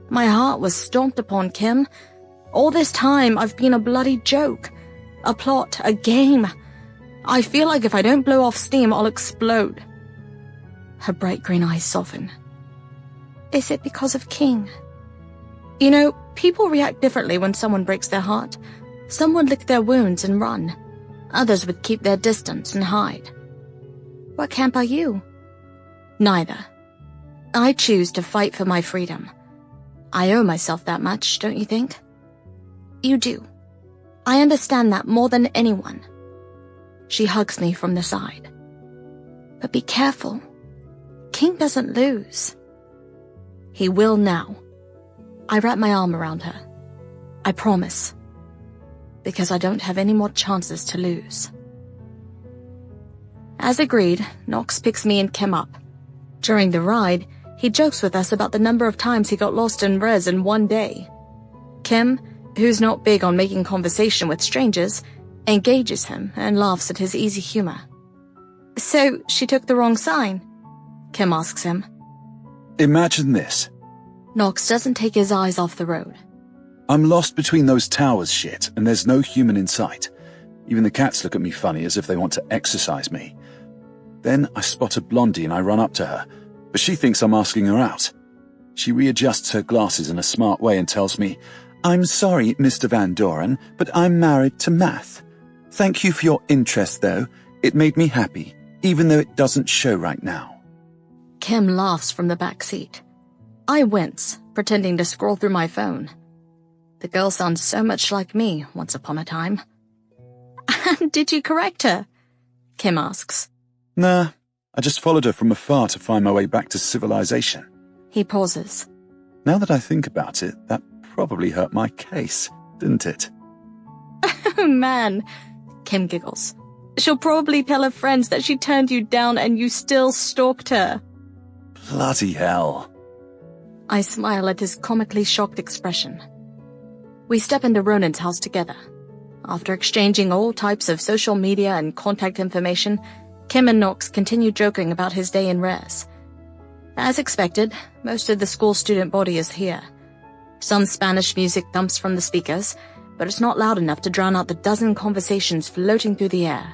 My heart was stomped upon, Kim. All this time, I've been a bloody joke. A plot, a game. I feel like if I don't blow off steam, I'll explode. Her bright green eyes soften. Is it because of King? You know, people react differently when someone breaks their heart. Some would lick their wounds and run. Others would keep their distance and hide. What camp are you? Neither. I choose to fight for my freedom. I owe myself that much, don't you think? You do. I understand that more than anyone. She hugs me from the side. But be careful. King doesn't lose. He will now. I wrap my arm around her. I promise. Because I don't have any more chances to lose. As agreed, Knox picks me and Kim up. During the ride, he jokes with us about the number of times he got lost in res in one day. Kim, who's not big on making conversation with strangers, engages him and laughs at his easy humor. So, she took the wrong sign? Kim asks him. Imagine this. Knox doesn't take his eyes off the road. I'm lost between those towers shit, and there's no human in sight. Even the cats look at me funny as if they want to exercise me. Then I spot a blondie and I run up to her, but she thinks I'm asking her out. She readjusts her glasses in a smart way and tells me, "I'm sorry, Mr. Van Doren, but I'm married to Math. Thank you for your interest, though. It made me happy, even though it doesn't show right now." Kim laughs from the back seat. I wince, pretending to scroll through my phone. The girl sounds so much like me once upon a time. Did you correct her? Kim asks. Nah, I just followed her from afar to find my way back to civilization. He pauses. Now that I think about it, that probably hurt my case, didn't it? Oh man, Kim giggles. She'll probably tell her friends that she turned you down and you still stalked her. Bloody hell. I smile at his comically shocked expression. We step into Ronan's house together. After exchanging all types of social media and contact information, Kim and Knox continue joking about his day in res. As expected, most of the school student body is here. Some Spanish music thumps from the speakers, but it's not loud enough to drown out the dozen conversations floating through the air.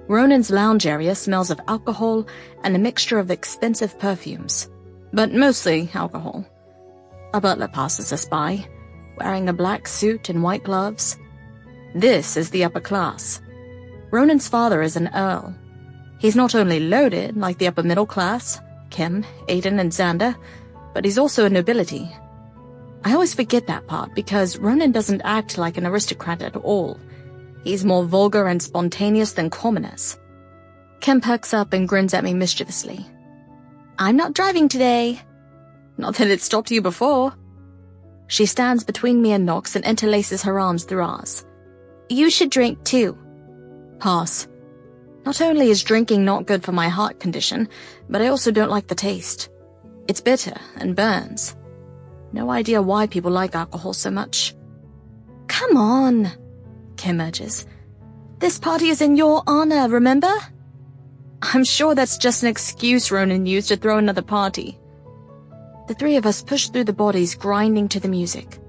Ronan's lounge area smells of alcohol and a mixture of expensive perfumes, but mostly alcohol. A butler passes us by, wearing a black suit and white gloves. This is the upper class. Ronan's father is an earl. He's not only loaded, like the upper middle class, Kim, Aiden, and Xander, but he's also a nobility. I always forget that part because Ronan doesn't act like an aristocrat at all. He's more vulgar and spontaneous than commoners. Kim perks up and grins at me mischievously. I'm not driving today. Not that it stopped you before. She stands between me and Knox and interlaces her arms through ours. You should drink too. Pass. Not only is drinking not good for my heart condition, but I also don't like the taste. It's bitter and burns. No idea why people like alcohol so much. Come on, Kim urges. This party is in your honor, remember? I'm sure that's just an excuse Ronan used to throw another party. The three of us push through the bodies, grinding to the music.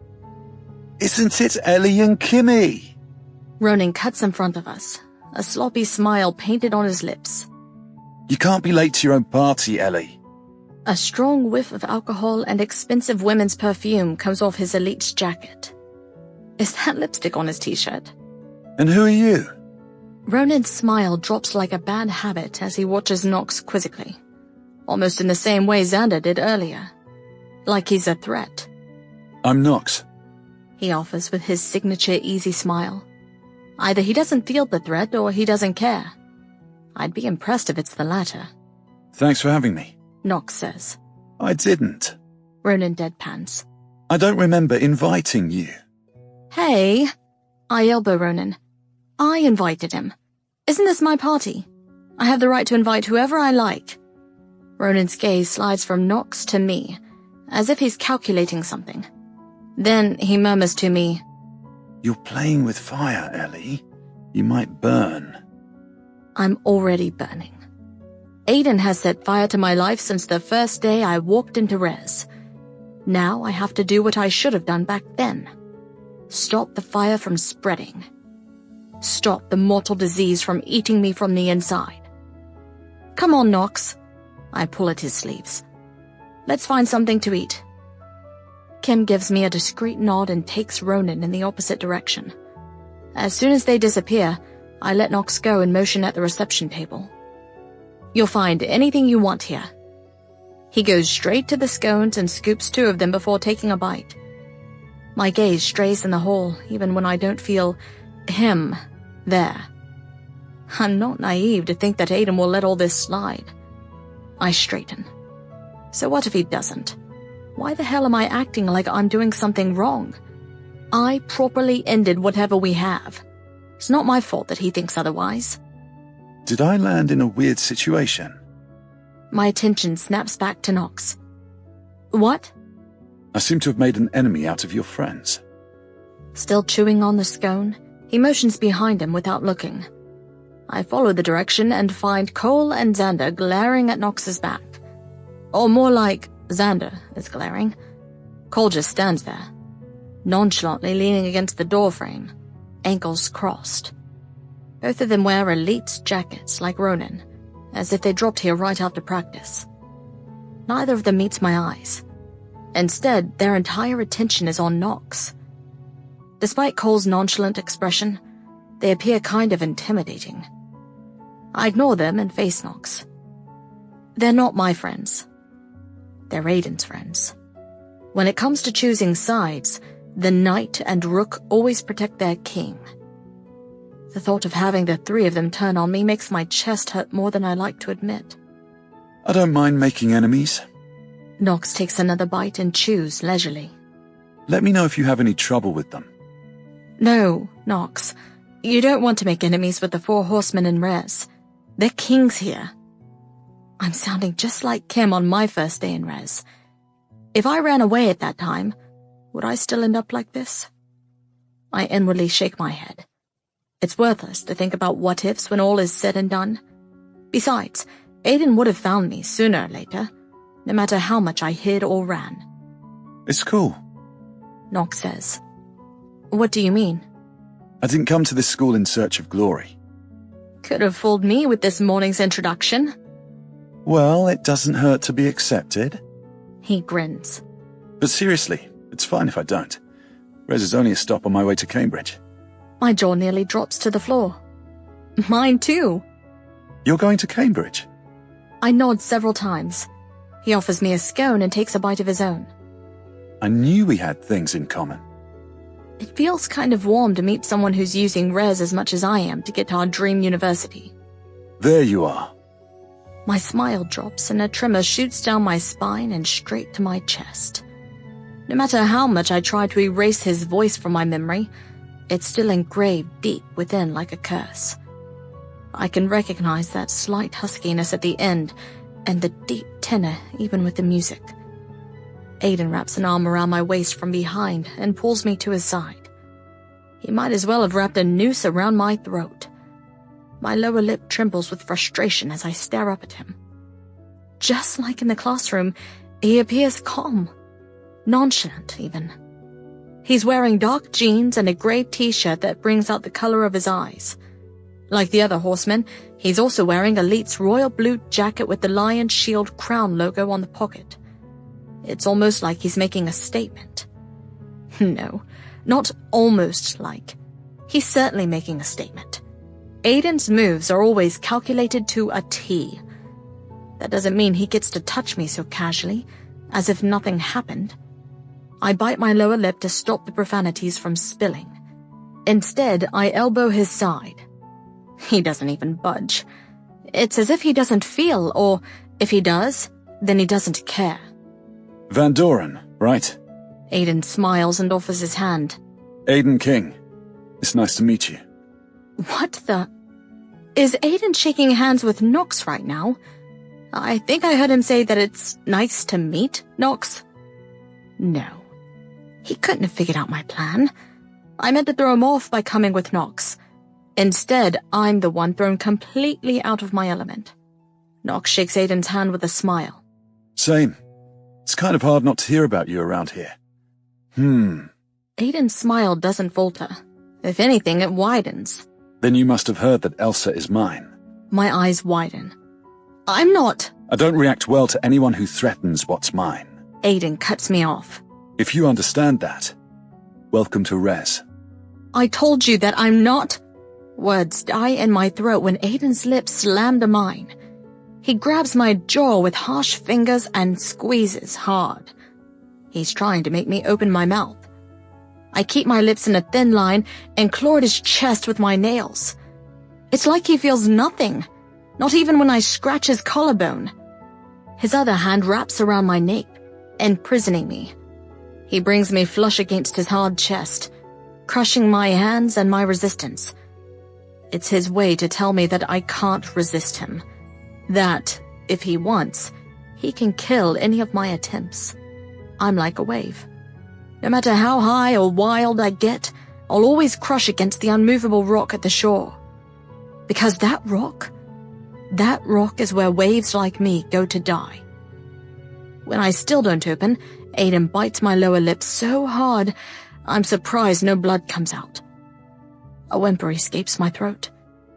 Isn't it Ellie and Kimmy? Ronan cuts in front of us, a sloppy smile painted on his lips. You can't be late to your own party, Ellie. A strong whiff of alcohol and expensive women's perfume comes off his elite's jacket. Is that lipstick on his t-shirt? And who are you? Ronan's smile drops like a bad habit as he watches Knox quizzically, almost in the same way Xander did earlier. Like he's a threat. I'm Knox, he offers with his signature easy smile. Either he doesn't feel the threat or he doesn't care. I'd be impressed if it's the latter. Thanks for having me, Knox says. I didn't. Ronan deadpans. I don't remember inviting you. Hey, I elbow Ronan. I invited him. Isn't this my party? I have the right to invite whoever I like. Ronan's gaze slides from Knox to me, as if he's calculating something. Then he murmurs to me, You're playing with fire, Ellie. You might burn. I'm already burning. Aiden has set fire to my life since the first day I walked into res. Now I have to do what I should have done back then. Stop the fire from spreading. Stop the mortal disease from eating me from the inside. Come on, Knox. I pull at his sleeves. Let's find something to eat. Kim gives me a discreet nod and takes Ronan in the opposite direction. As soon as they disappear, I let Knox go and motion at the reception table. You'll find anything you want here. He goes straight to the scones and scoops 2 of them before taking a bite. My gaze strays in the hall, even when I don't feel him there. I'm not naive to think that Aiden will let all this slide. I straighten. So what if he doesn't? Why the hell am I acting like I'm doing something wrong? I properly ended whatever we have. It's not my fault that he thinks otherwise. Did I land in a weird situation? My attention snaps back to Knox. What? I seem to have made an enemy out of your friends. Still chewing on the scone, he motions behind him without looking. I follow the direction and find Cole and Xander glaring at Knox's back. Or more like, Xander is glaring. Cole just stands there, nonchalantly leaning against the doorframe, ankles crossed. Both of them wear elite jackets like Ronin, as if they dropped here right after practice. Neither of them meets my eyes. Instead, their entire attention is on Knox. Despite Cole's nonchalant expression, they appear kind of intimidating. I ignore them and face Knox. They're not my friends. They're Aiden's friends. When it comes to choosing sides, the knight and rook always protect their king. The thought of having the 3 of them turn on me makes my chest hurt more than I like to admit. I don't mind making enemies. Knox takes another bite and chews leisurely. Let me know if you have any trouble with them. No, Knox. You don't want to make enemies with the 4 horsemen in res. They're kings here. I'm sounding just like Kim on my first day in res. If I ran away at that time, would I still end up like this? I inwardly shake my head. It's worthless to think about what-ifs when all is said and done. Besides, Aiden would have found me sooner or later, no matter how much I hid or ran. It's cool, Knox says. What do you mean? I didn't come to this school in search of glory. Could have fooled me with this morning's introduction. Well, it doesn't hurt to be accepted. He grins. But seriously, it's fine if I don't. Res is only a stop on my way to Cambridge. My jaw nearly drops to the floor. Mine too. You're going to Cambridge? I nod several times. He offers me a scone and takes a bite of his own. I knew we had things in common. It feels kind of warm to meet someone who's using res as much as I am to get to our dream university. There you are. My smile drops and a tremor shoots down my spine and straight to my chest. No matter how much I try to erase his voice from my memory, it's still engraved deep within like a curse. I can recognize that slight huskiness at the end and the deep tenor even with the music. Aiden wraps an arm around my waist from behind and pulls me to his side. He might as well have wrapped a noose around my throat. My lower lip trembles with frustration as I stare up at him. Just like in the classroom, he appears calm, nonchalant even. He's wearing dark jeans and a gray t-shirt that brings out the color of his eyes. Like the other horsemen, he's also wearing Elite's royal blue jacket with the lion's shield crown logo on the pocket. It's almost like he's making a statement. No, not almost like. He's certainly making a statement. Aiden's moves are always calculated to a T. That doesn't mean he gets to touch me so casually, as if nothing happened. I bite my lower lip to stop the profanities from spilling. Instead, I elbow his side. He doesn't even budge. It's as if he doesn't feel, or if he does, then he doesn't care. Van Doren, right? Aiden smiles and offers his hand. Aiden King. It's nice to meet you. What the... Is Aiden shaking hands with Knox right now? I think I heard him say that it's nice to meet Knox. No. He couldn't have figured out my plan. I meant to throw him off by coming with Knox. Instead, I'm the one thrown completely out of my element. Knox shakes Aiden's hand with a smile. Same. It's kind of hard not to hear about you around here. Aiden's smile doesn't falter. If anything, it widens. Then you must have heard that Elsa is mine. My eyes widen. I'm not... I don't react well to anyone who threatens what's mine. Aiden cuts me off. If you understand that, welcome to Res. I told you that I'm not... Words die in my throat when Aiden's lips slam to mine. He grabs my jaw with harsh fingers and squeezes hard. He's trying to make me open my mouth. I keep my lips in a thin line and claw at his chest with my nails. It's like he feels nothing, not even when I scratch his collarbone. His other hand wraps around my nape, imprisoning me. He brings me flush against his hard chest, crushing my hands and my resistance. It's his way to tell me that I can't resist him. That, if he wants, he can kill any of my attempts. I'm like a wave. No matter how high or wild I get, I'll always crush against the unmovable rock at the shore. Because that rock is where waves like me go to die. When I still don't open, Aiden bites my lower lip so hard, I'm surprised no blood comes out. A whimper escapes my throat,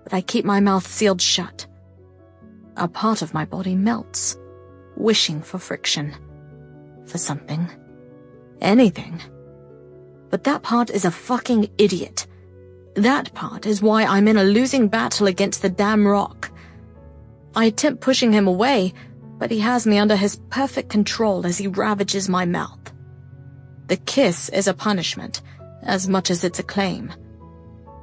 but I keep my mouth sealed shut. A part of my body melts, wishing for friction. For something. Anything. But that part is a fucking idiot. That part is why I'm in a losing battle against the damn rock. I attempt pushing him away, but he has me under his perfect control as he ravages my mouth. The kiss is a punishment, as much as it's a claim.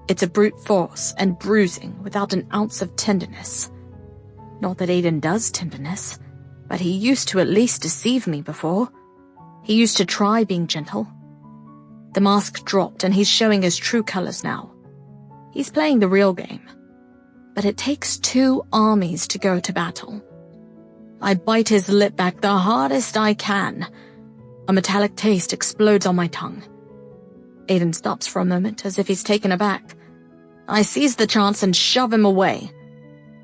It's a brute force and bruising without an ounce of tenderness. Not that Aiden does tenderness, but he used to at least deceive me before. He used to try being gentle. The mask dropped and he's showing his true colors now. He's playing the real game. But it takes 2 armies to go to battle. I bite his lip back the hardest I can. A metallic taste explodes on my tongue. Aiden stops for a moment as if he's taken aback. I seize the chance and shove him away.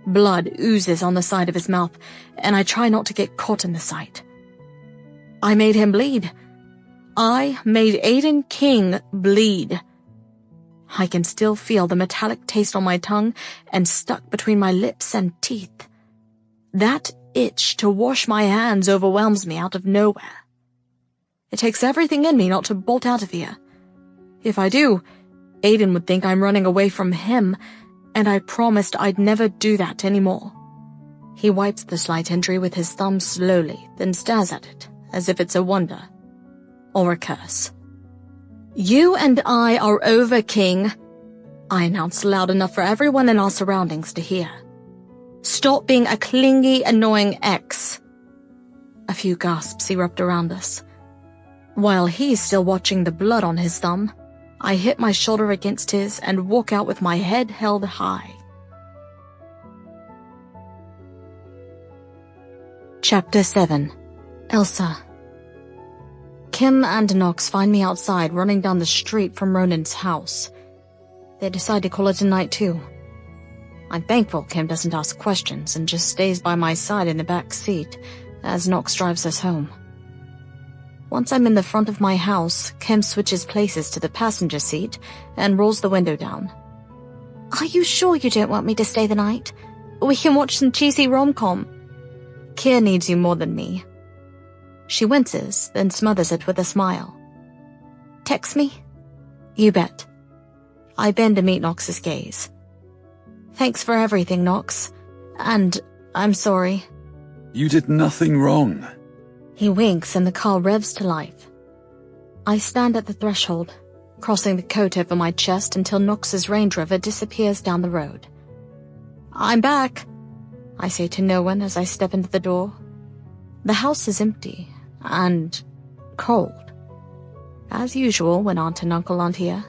Blood oozes on the side of his mouth, and I try not to get caught in the sight. I made him bleed. I made Aiden King bleed. I can still feel the metallic taste on my tongue and stuck between my lips and teeth. That itch to wash my hands overwhelms me out of nowhere. It takes everything in me not to bolt out of here. If I do, Aiden would think I'm running away from him, and I promised I'd never do that anymore. He wipes the slight injury with his thumb slowly, then stares at it, as if it's a wonder. Or a curse. You and I are over, King, I announce loud enough for everyone in our surroundings to hear. Stop being a clingy, annoying ex. A few gasps erupt around us. While he's still watching the blood on his thumb, I hit my shoulder against his and walk out with my head held high. Chapter 7. Elsa. Kim and Knox find me outside running down the street from Ronan's house. They decide to call it a night too. I'm thankful Kim doesn't ask questions and just stays by my side in the back seat as Knox drives us home. Once I'm in the front of my house, Kim switches places to the passenger seat and rolls the window down. Are you sure you don't want me to stay the night? We can watch some cheesy rom-com. Keir needs you more than me. She winces, then smothers it with a smile. Text me? You bet. I bend to meet Knox's gaze. Thanks for everything, Knox. And I'm sorry. You did nothing wrong. He winks and the car revs to life. I stand at the threshold, crossing the coat over my chest until Knox's Range Rover disappears down the road. I'm back, I say to no one as I step into the door. The house is empty and cold, as usual when Aunt and Uncle aren't here.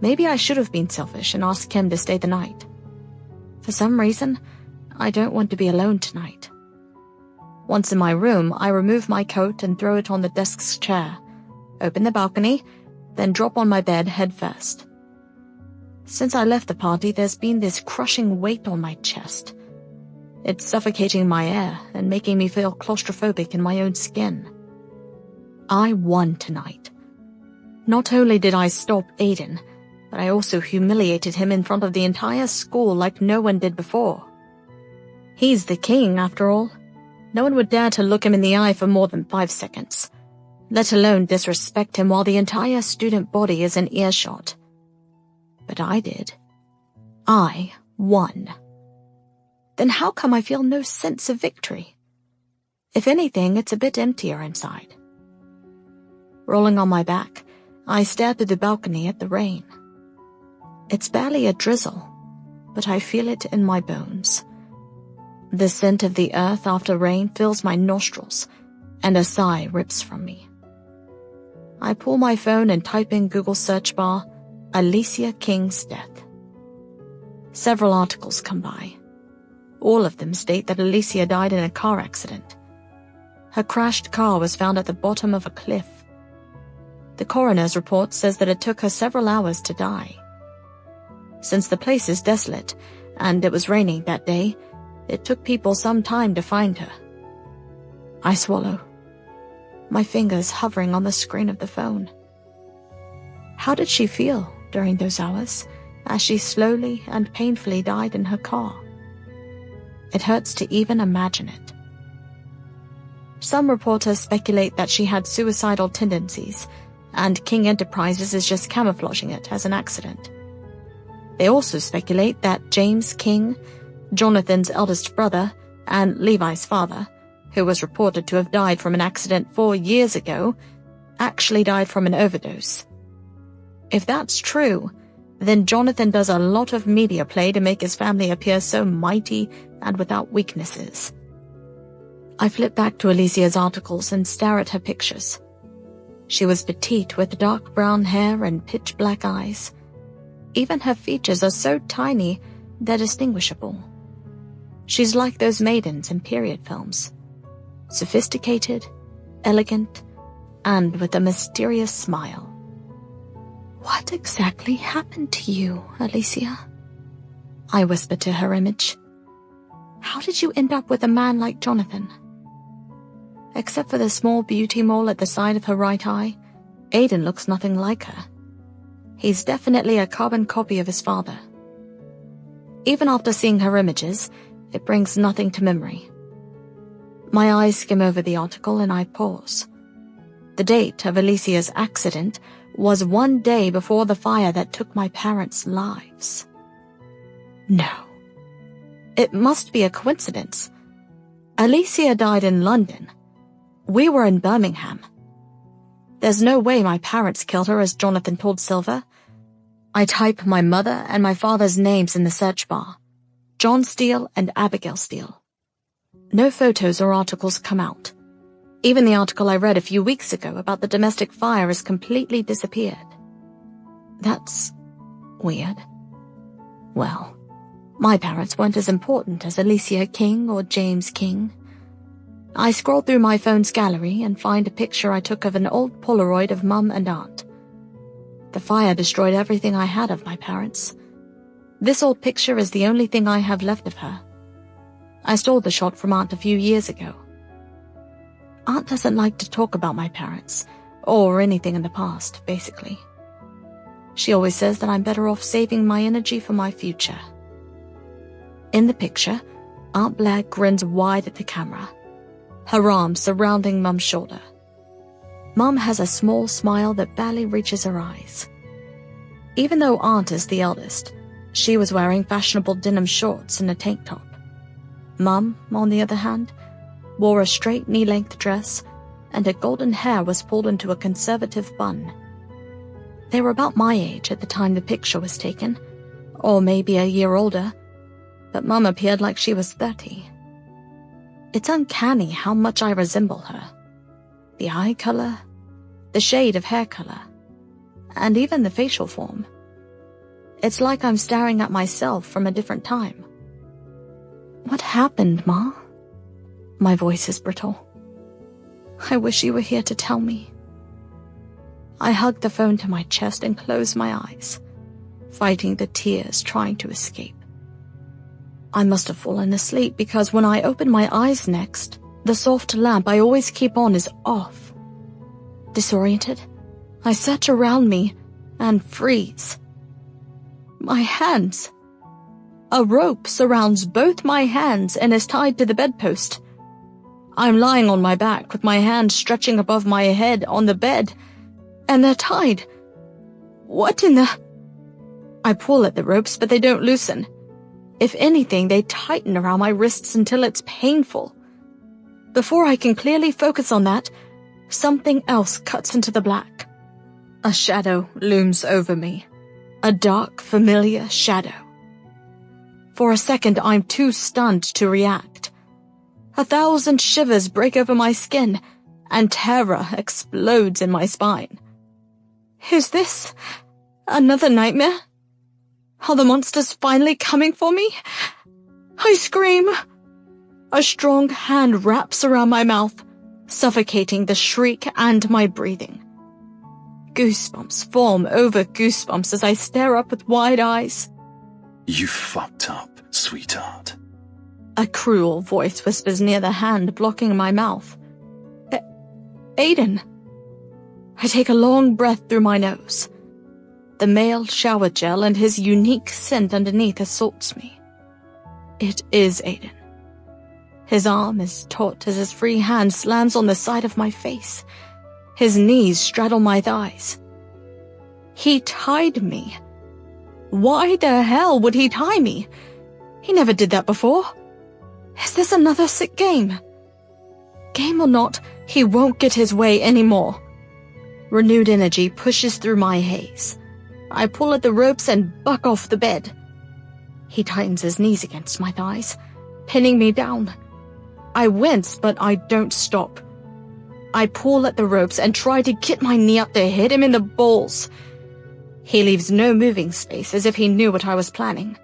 Maybe I should have been selfish and asked Kim to stay the night. For some reason, I don't want to be alone tonight. Once in my room, I remove my coat and throw it on the desk's chair, open the balcony, then drop on my bed head first. Since I left the party, there's been this crushing weight on my chest. It's suffocating my air and making me feel claustrophobic in my own skin. I won tonight. Not only did I stop Aiden, but I also humiliated him in front of the entire school like no one did before. He's the king, after all. No one would dare to look him in the eye for more than 5 seconds, let alone disrespect him while the entire student body is in earshot. But I did. I won. then how come I feel no sense of victory? If anything, it's a bit emptier inside. Rolling on my back, I stare through the balcony at the rain. It's barely a drizzle, but I feel it in my bones. The scent of the earth after rain fills my nostrils, and a sigh rips from me. I pull my phone and type in Google search bar, Alicia King's death. Several articles come by. All of them state that Alicia died in a car accident. Her crashed car was found at the bottom of a cliff. The coroner's report says that it took her several hours to die. Since the place is desolate, and it was raining that day, it took people some time to find her. I swallow, my fingers hovering on the screen of the phone. How did she feel during those hours, as she slowly and painfully died in her car? It hurts to even imagine it. Some reporters speculate that she had suicidal tendencies, and King Enterprises is just camouflaging it as an accident. They also speculate that James King, Jonathan's eldest brother, and Levi's father, who was reported to have died from an accident 4 years ago, actually died from an overdose. If that's true, then Jonathan does a lot of media play to make his family appear so mighty and without weaknesses. I flip back to Alicia's articles and stare at her pictures. She was petite with dark brown hair and pitch black eyes. Even her features are so tiny, they're distinguishable. She's like those maidens in period films. Sophisticated, elegant, and with a mysterious smile. "What exactly happened to you, Alicia?" I whispered to her image. "How did you end up with a man like Jonathan?" Except for the small beauty mole at the side of her right eye, Aiden looks nothing like her. He's definitely a carbon copy of his father. Even after seeing her images, it brings nothing to memory. My eyes skim over the article and I pause. The date of Alicia's accident was 1 day before the fire that took my parents' lives. No. It must be a coincidence. Alicia died in London. We were in Birmingham. There's no way my parents killed her, as Jonathan told Silver. I type my mother and my father's names in the search bar. John Steele and Abigail Steele. No photos or articles come out. Even the article I read a few weeks ago about the domestic fire has completely disappeared. That's weird. Well, my parents weren't as important as Alicia King or James King. I scroll through my phone's gallery and find a picture I took of an old Polaroid of Mum and Aunt. The fire destroyed everything I had of my parents. This old picture is the only thing I have left of her. I stole the shot from Aunt a few years ago. Aunt doesn't like to talk about my parents, or anything in the past, basically. She always says that I'm better off saving my energy for my future. In the picture, Aunt Blair grins wide at the camera, her arms surrounding Mum's shoulder. Mum has a small smile that barely reaches her eyes. Even though Aunt is the eldest, she was wearing fashionable denim shorts and a tank top. Mum, on the other hand, wore a straight knee-length dress, and her golden hair was pulled into a conservative bun. They were about my age at the time the picture was taken, or maybe a year older, but Mum appeared like she was 30. It's uncanny how much I resemble her. The eye color, the shade of hair color, and even the facial form. It's like I'm staring at myself from a different time. "What happened, Ma?" My voice is brittle. "I wish you were here to tell me." I hug the phone to my chest and close my eyes, fighting the tears trying to escape. I must have fallen asleep because when I open my eyes next, the soft lamp I always keep on is off. Disoriented, I search around me and freeze. My hands. A rope surrounds both my hands and is tied to the bedpost. I'm lying on my back with my hands stretching above my head on the bed, and they're tied. What in the... I pull at the ropes, but they don't loosen. If anything, they tighten around my wrists until it's painful. Before I can clearly focus on that, something else cuts into the black. A shadow looms over me. A dark, familiar shadow. For a second, I'm too stunned to react. 1,000 shivers break over my skin, and terror explodes in my spine. Is this another nightmare? Are the monsters finally coming for me? I scream. A strong hand wraps around my mouth, suffocating the shriek and my breathing. Goosebumps form over goosebumps as I stare up with wide eyes. You fucked up, sweetheart. A cruel voice whispers near the hand blocking my mouth. Aiden. I take a long breath through my nose. The male shower gel and his unique scent underneath assaults me. It is Aiden. His arm is taut as his free hand slams on the side of my face. His knees straddle my thighs. He tied me. Why the hell would he tie me? He never did that before. Is this another sick game? Game or not, he won't get his way anymore. Renewed energy pushes through my haze. I pull at the ropes and buck off the bed. He tightens his knees against my thighs, pinning me down. I wince, but I don't stop. I pull at the ropes and try to get my knee up to hit him in the balls. He leaves no moving space, as if he knew what I was planning.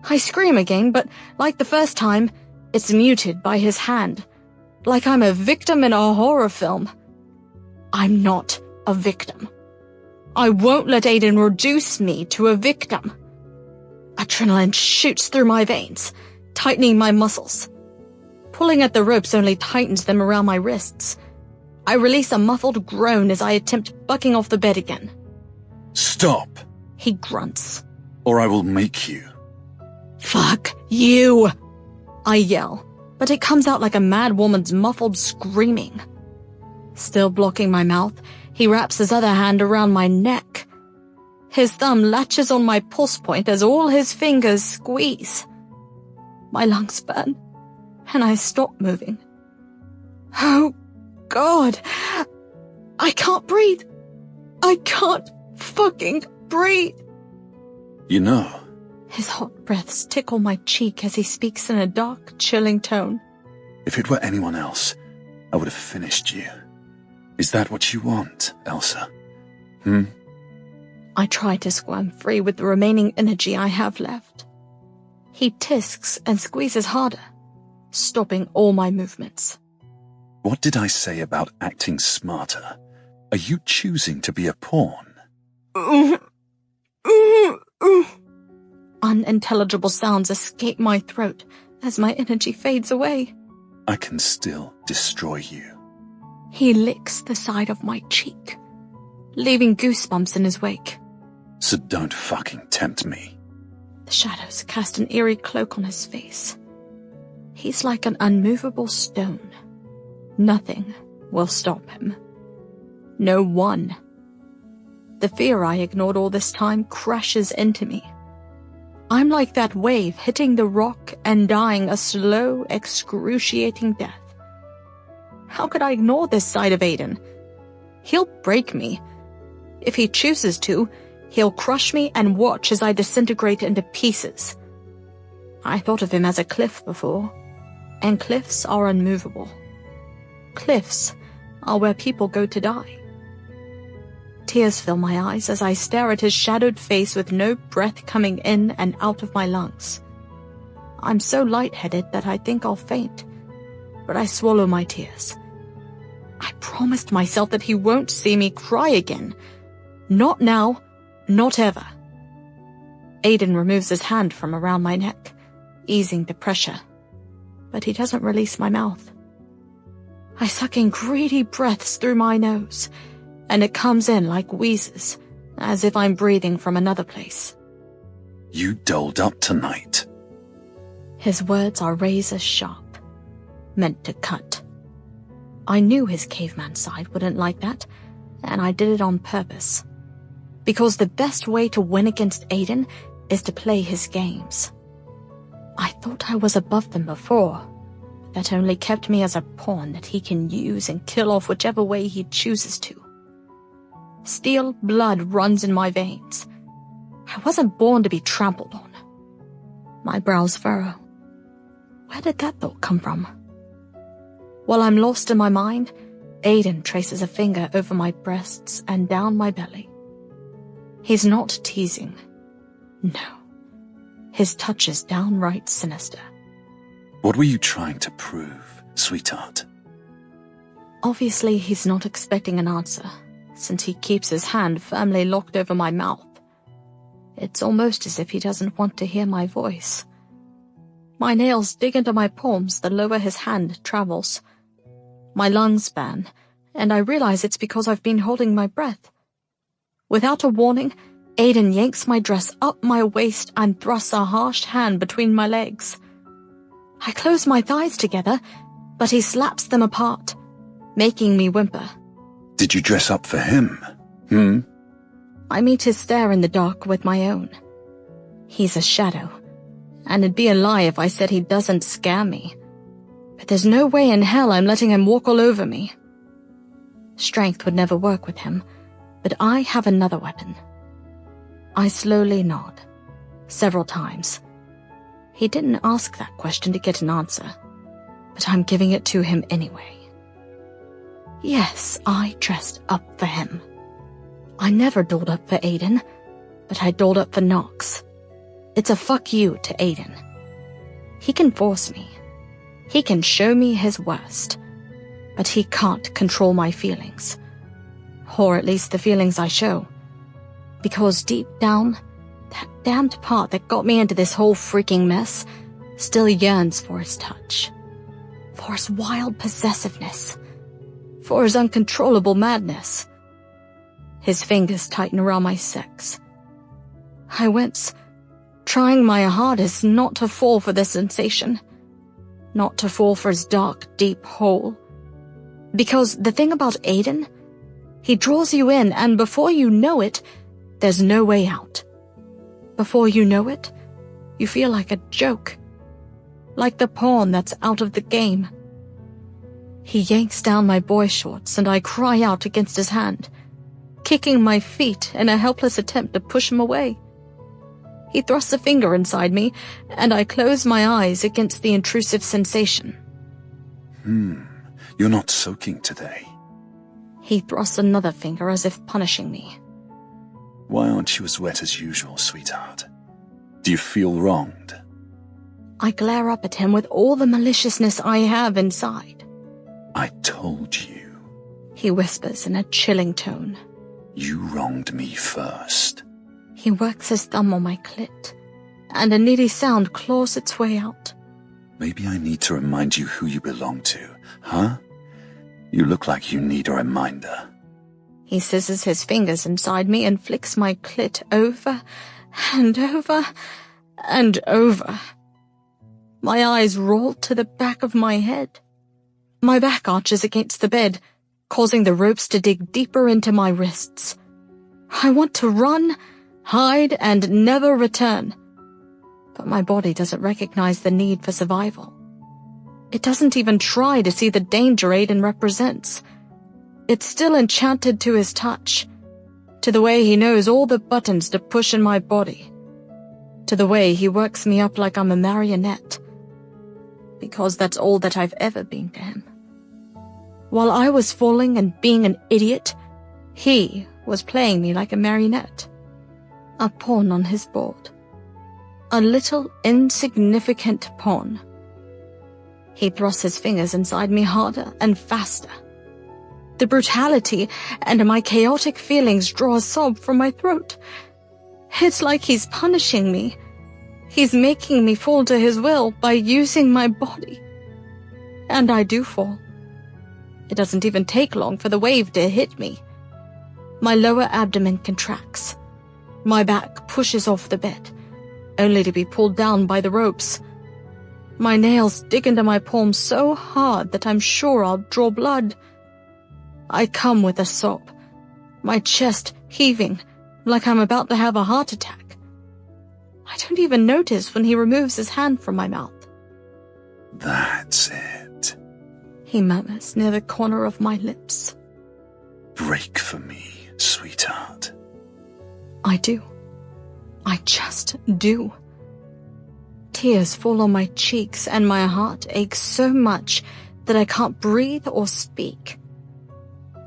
I scream again, but like the first time, it's muted by his hand, like I'm a victim in a horror film. I'm not a victim. I won't let Aiden reduce me to a victim. Adrenaline shoots through my veins, tightening my muscles. Pulling at the ropes only tightens them around my wrists. I release a muffled groan as I attempt bucking off the bed again. Stop, he grunts. or I will make you. Fuck you, I yell, but it comes out like a mad woman's muffled screaming. Still blocking my mouth, he wraps his other hand around my neck. His thumb latches on my pulse point as all his fingers squeeze. My lungs burn, and I stop moving. Oh, God. I can't breathe. I can't fucking breathe. You know, His hot breaths tickle my cheek as he speaks in a dark, chilling tone. if it were anyone else, I would have finished you. Is that what you want, Elsa? I try to squirm free with the remaining energy I have left. He tisks and squeezes harder, stopping all my movements. What did I say about acting smarter? Are you choosing to be a pawn? Unintelligible sounds escape my throat as my energy fades away. I can still destroy you. He licks the side of my cheek, leaving goosebumps in his wake. So don't fucking tempt me. The shadows cast an eerie cloak on his face. He's like an unmovable stone. Nothing will stop him. No one. The fear I ignored all this time crashes into me. I'm like that wave hitting the rock and dying a slow, excruciating death. How could I ignore this side of Aiden? He'll break me. If he chooses to, he'll crush me and watch as I disintegrate into pieces. I thought of him as a cliff before, and cliffs are unmovable. Cliffs are where people go to die. Tears fill my eyes as I stare at his shadowed face with no breath coming in and out of my lungs. I'm so lightheaded that I think I'll faint, but I swallow my tears. I promised myself that he won't see me cry again. Not now, not ever. Aiden removes his hand from around my neck, easing the pressure, but he doesn't release my mouth. I suck in greedy breaths through my nose, and it comes in like wheezes, as if I'm breathing from another place. You doled up tonight. His words are razor sharp, meant to cut. I knew his caveman side wouldn't like that, and I did it on purpose. Because the best way to win against Aiden is to play his games. I thought I was above them before. That only kept me as a pawn that he can use and kill off whichever way he chooses to. Steel blood runs in my veins. I wasn't born to be trampled on. My brows furrow. Where did that thought come from? While I'm lost in my mind, Aiden traces a finger over my breasts and down my belly. He's not teasing. No. His touch is downright sinister. What were you trying to prove, sweetheart? Obviously, he's not expecting an answer, since he keeps his hand firmly locked over my mouth. It's almost as if he doesn't want to hear my voice. My nails dig into my palms the lower his hand travels. My lungs burn, and I realize it's because I've been holding my breath. Without a warning, Aiden yanks my dress up my waist and thrusts a harsh hand between my legs. I close my thighs together, but he slaps them apart, making me whimper. Did you dress up for him? I meet his stare in the dark with my own. He's a shadow, and it'd be a lie if I said he doesn't scare me. But there's no way in hell I'm letting him walk all over me. Strength would never work with him, but I have another weapon. I slowly nod, several times. He didn't ask that question to get an answer, but I'm giving it to him anyway. Yes, I dressed up for him. I never dolled up for Aiden, but I dolled up for Knox. It's a fuck you to Aiden. He can force me. He can show me his worst, but he can't control my feelings. Or at least the feelings I show. Because deep down, that damned part that got me into this whole freaking mess still yearns for his touch. For his wild possessiveness. For his uncontrollable madness. His fingers tighten around my sex. I wince, trying my hardest not to fall for this sensation. Not to fall for his dark, deep hole. Because the thing about Aiden, he draws you in, and before you know it, there's no way out. Before you know it, you feel like a joke. Like the pawn that's out of the game. He yanks down my boy shorts, and I cry out against his hand, kicking my feet in a helpless attempt to push him away. He thrusts a finger inside me, and I close my eyes against the intrusive sensation. You're not soaking today. He thrusts another finger as if punishing me. Why aren't you as wet as usual, sweetheart? Do you feel wronged? I glare up at him with all the maliciousness I have inside. I told you. He whispers in a chilling tone. You wronged me first. He works his thumb on my clit, and a needy sound claws its way out. Maybe I need to remind you who you belong to, huh? You look like you need a reminder. He scissors his fingers inside me and flicks my clit over and over and over. My eyes roll to the back of my head. My back arches against the bed, causing the ropes to dig deeper into my wrists. I want to run, hide, and never return. But my body doesn't recognize the need for survival. It doesn't even try to see the danger Aiden represents. It's still enchanted to his touch, to the way he knows all the buttons to push in my body, to the way he works me up like I'm a marionette, because that's all that I've ever been to him. While I was falling and being an idiot, he was playing me like a marionette, a pawn on his board, a little insignificant pawn. He thrusts his fingers inside me harder and faster. The brutality and my chaotic feelings draw a sob from my throat. It's like he's punishing me. He's making me fall to his will by using my body. And I do fall. It doesn't even take long for the wave to hit me. My lower abdomen contracts. My back pushes off the bed, only to be pulled down by the ropes. My nails dig into my palms so hard that I'm sure I'll draw blood. I come with a sob, my chest heaving like I'm about to have a heart attack. I don't even notice when he removes his hand from my mouth. That's it. He murmurs near the corner of my lips. Break for me, sweetheart. I do. I just do. Tears fall on my cheeks and my heart aches so much that I can't breathe or speak.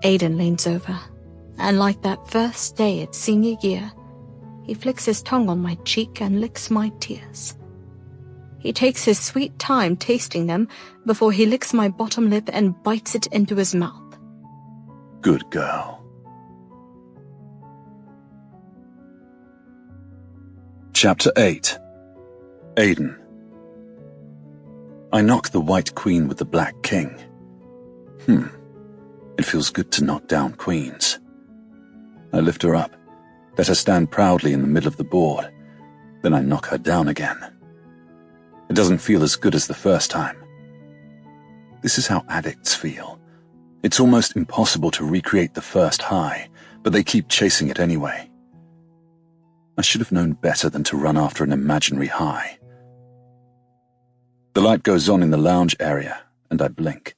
Aiden leans over, and like that first day at senior year, he flicks his tongue on my cheek and licks my tears. He takes his sweet time tasting them before he licks my bottom lip and bites it into his mouth. Good girl. Chapter 8. Aiden. I knock the white queen with the black king. It feels good to knock down queens. I lift her up, let her stand proudly in the middle of the board, then I knock her down again. It doesn't feel as good as the first time. This is how addicts feel. It's almost impossible to recreate the first high, but they keep chasing it anyway. I should have known better than to run after an imaginary high. The light goes on in the lounge area, and I blink.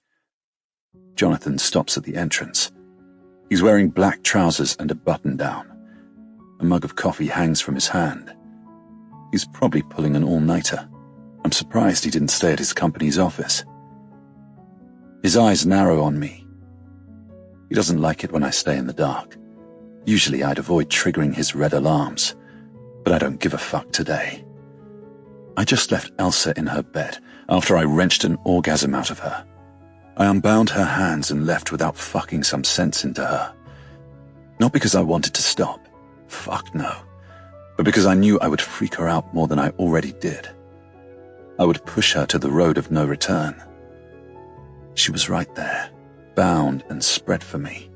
Jonathan stops at the entrance. He's wearing black trousers and a button-down. A mug of coffee hangs from his hand. He's probably pulling an all-nighter. I'm surprised he didn't stay at his company's office. His eyes narrow on me. He doesn't like it when I stay in the dark. Usually I'd avoid triggering his red alarms, but I don't give a fuck today. I just left Elsa in her bed after I wrenched an orgasm out of her. I unbound her hands and left without fucking some sense into her. Not because I wanted to stop. Fuck no. But because I knew I would freak her out more than I already did. I would push her to the road of no return. She was right there, bound and spread for me.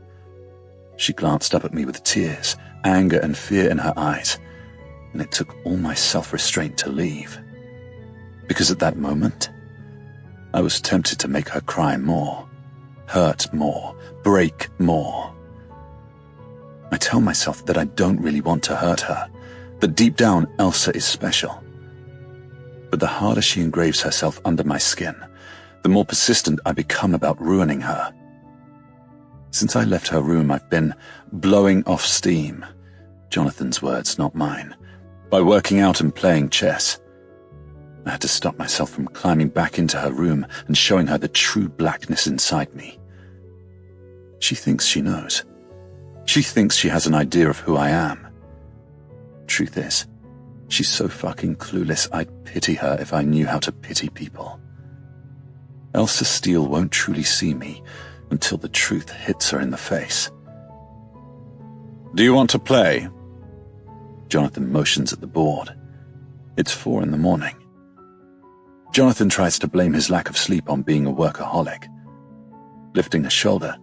She glanced up at me with tears, anger and fear in her eyes, and it took all my self-restraint to leave. Because at that moment, I was tempted to make her cry more, hurt more, break more. I tell myself that I don't really want to hurt her, that deep down Elsa is special. But the harder she engraves herself under my skin, the more persistent I become about ruining her. Since I left her room, I've been blowing off steam, Jonathan's words, not mine, by working out and playing chess. I had to stop myself from climbing back into her room and showing her the true blackness inside me. She thinks she knows. She thinks she has an idea of who I am. Truth is, she's so fucking clueless I'd pity her if I knew how to pity people. Elsa Steele won't truly see me until the truth hits her in the face. Do you want to play? Jonathan motions at the board. It's 4 a.m. Jonathan tries to blame his lack of sleep on being a workaholic. Lifting a shoulder,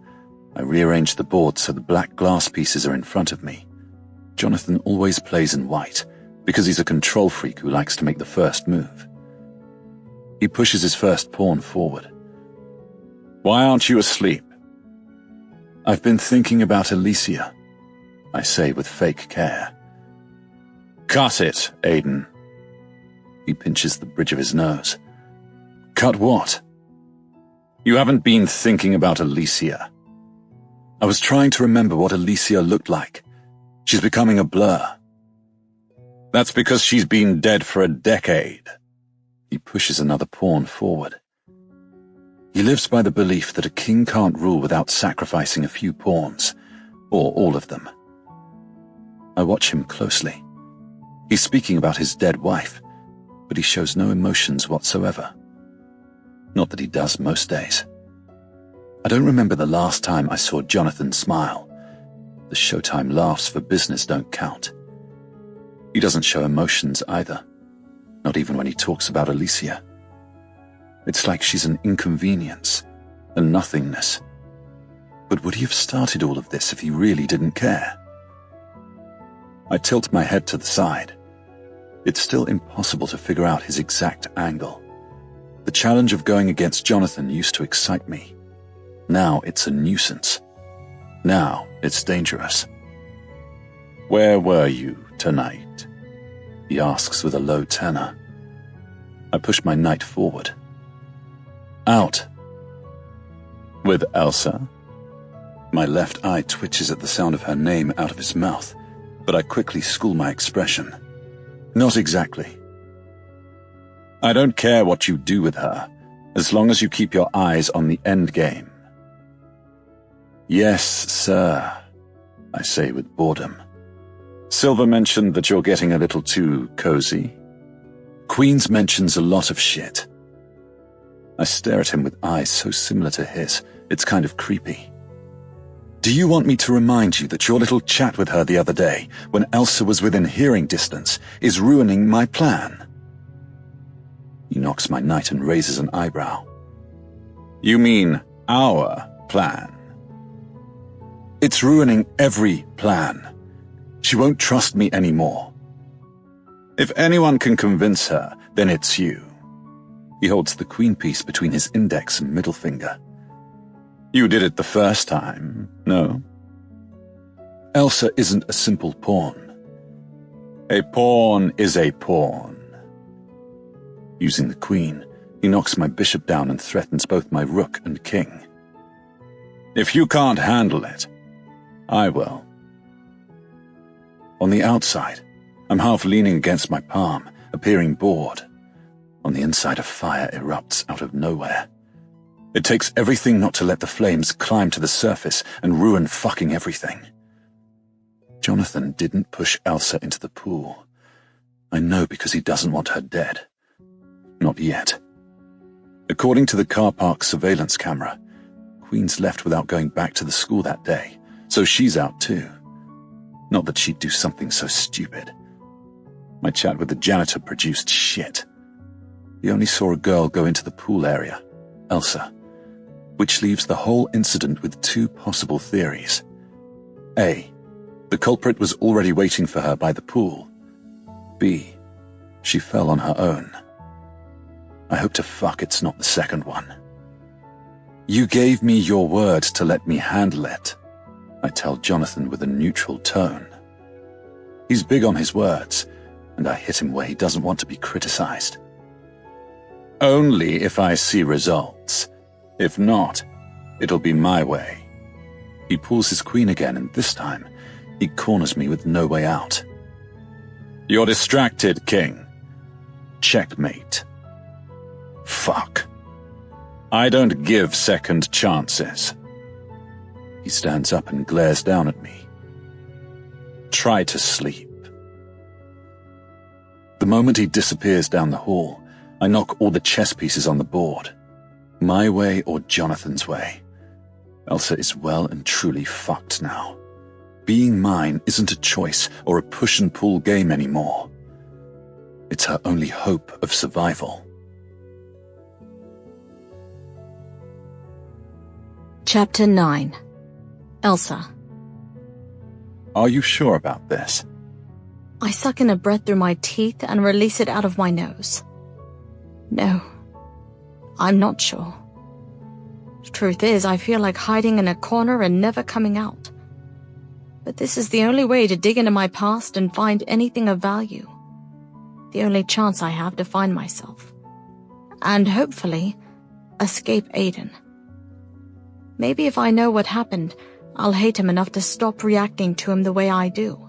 I rearrange the board so the black glass pieces are in front of me. Jonathan always plays in white, because he's a control freak who likes to make the first move. He pushes his first pawn forward. Why aren't you asleep? I've been thinking about Alicia, I say with fake care. Cut it, Aiden. He pinches the bridge of his nose. Cut what? You haven't been thinking about Alicia. I was trying to remember what Alicia looked like. She's becoming a blur. That's because she's been dead for a decade. He pushes another pawn forward. He lives by the belief that a king can't rule without sacrificing a few pawns, or all of them. I watch him closely. He's speaking about his dead wife, but he shows no emotions whatsoever. Not that he does most days. I don't remember the last time I saw Jonathan smile. The Showtime laughs for business don't count. He doesn't show emotions either, not even when he talks about Alicia. It's like she's an inconvenience, a nothingness. But would he have started all of this if he really didn't care? I tilt my head to the side. It's still impossible to figure out his exact angle. The challenge of going against Jonathan used to excite me. Now it's a nuisance. Now it's dangerous. Where were you tonight? he asks with a low tenor. I push my knight forward. Out. With Elsa? My left eye twitches at the sound of her name out of his mouth, but I quickly school my expression. Not exactly. I don't care what you do with her, as long as you keep your eyes on the end game. Yes, sir, I say with boredom. Silver mentioned that you're getting a little too cozy. Queens mentions a lot of shit. I stare at him with eyes so similar to his, it's kind of creepy. Do you want me to remind you that your little chat with her the other day, when Elsa was within hearing distance, is ruining my plan? He knocks my knight and raises an eyebrow. You mean our plan? It's ruining every plan. She won't trust me anymore. If anyone can convince her, then it's you. He holds the queen piece between his index and middle finger. You did it the first time, no? Elsa isn't a simple pawn. A pawn is a pawn. Using the queen, he knocks my bishop down and threatens both my rook and king. If you can't handle it, I will. On the outside, I'm half leaning against my palm, appearing bored. On the inside, a fire erupts out of nowhere. It takes everything not to let the flames climb to the surface and ruin fucking everything. Jonathan didn't push Elsa into the pool. I know because he doesn't want her dead. Not yet. According to the car park surveillance camera, Queen's left without going back to the school that day, so she's out too. Not that she'd do something so stupid. My chat with the janitor produced shit. He only saw a girl go into the pool area, Elsa, which leaves the whole incident with two possible theories. A, the culprit was already waiting for her by the pool. B, she fell on her own. I hope to fuck it's not the second one. You gave me your word to let me handle it, I tell Jonathan with a neutral tone. He's big on his words, and I hit him where he doesn't want to be criticized. Only if I see results. If not, it'll be my way. He pulls his queen again, and this time, he corners me with no way out. You're distracted, King. Checkmate. Fuck. I don't give second chances. He stands up and glares down at me. Try to sleep. The moment he disappears down the hall, I knock all the chess pieces on the board. My way or Jonathan's way. Elsa is well and truly fucked now. Being mine isn't a choice or a push and pull game anymore. It's her only hope of survival. Chapter 9. Elsa. Are you sure about this? I suck in a breath through my teeth and release it out of my nose. No, I'm not sure. The truth is, I feel like hiding in a corner and never coming out. But this is the only way to dig into my past and find anything of value. The only chance I have to find myself. And hopefully, escape Aiden. Maybe if I know what happened, I'll hate him enough to stop reacting to him the way I do.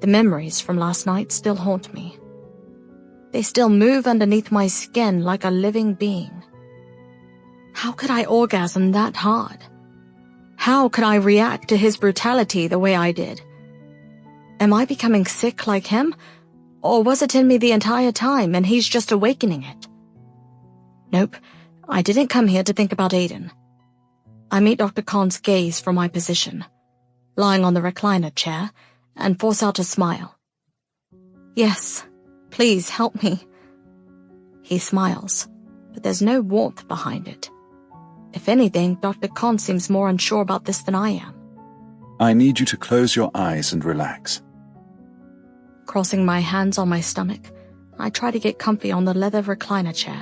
The memories from last night still haunt me. They still move underneath my skin like a living being. How could I orgasm that hard? How could I react to his brutality the way I did? Am I becoming sick like him? Or was it in me the entire time and he's just awakening it? Nope, I didn't come here to think about Aiden. I meet Dr. Khan's gaze from my position, lying on the recliner chair, and force out a smile. Yes, please help me. He smiles, but there's no warmth behind it. If anything, Dr. Khan seems more unsure about this than I am. I need you to close your eyes and relax. Crossing my hands on my stomach, I try to get comfy on the leather recliner chair.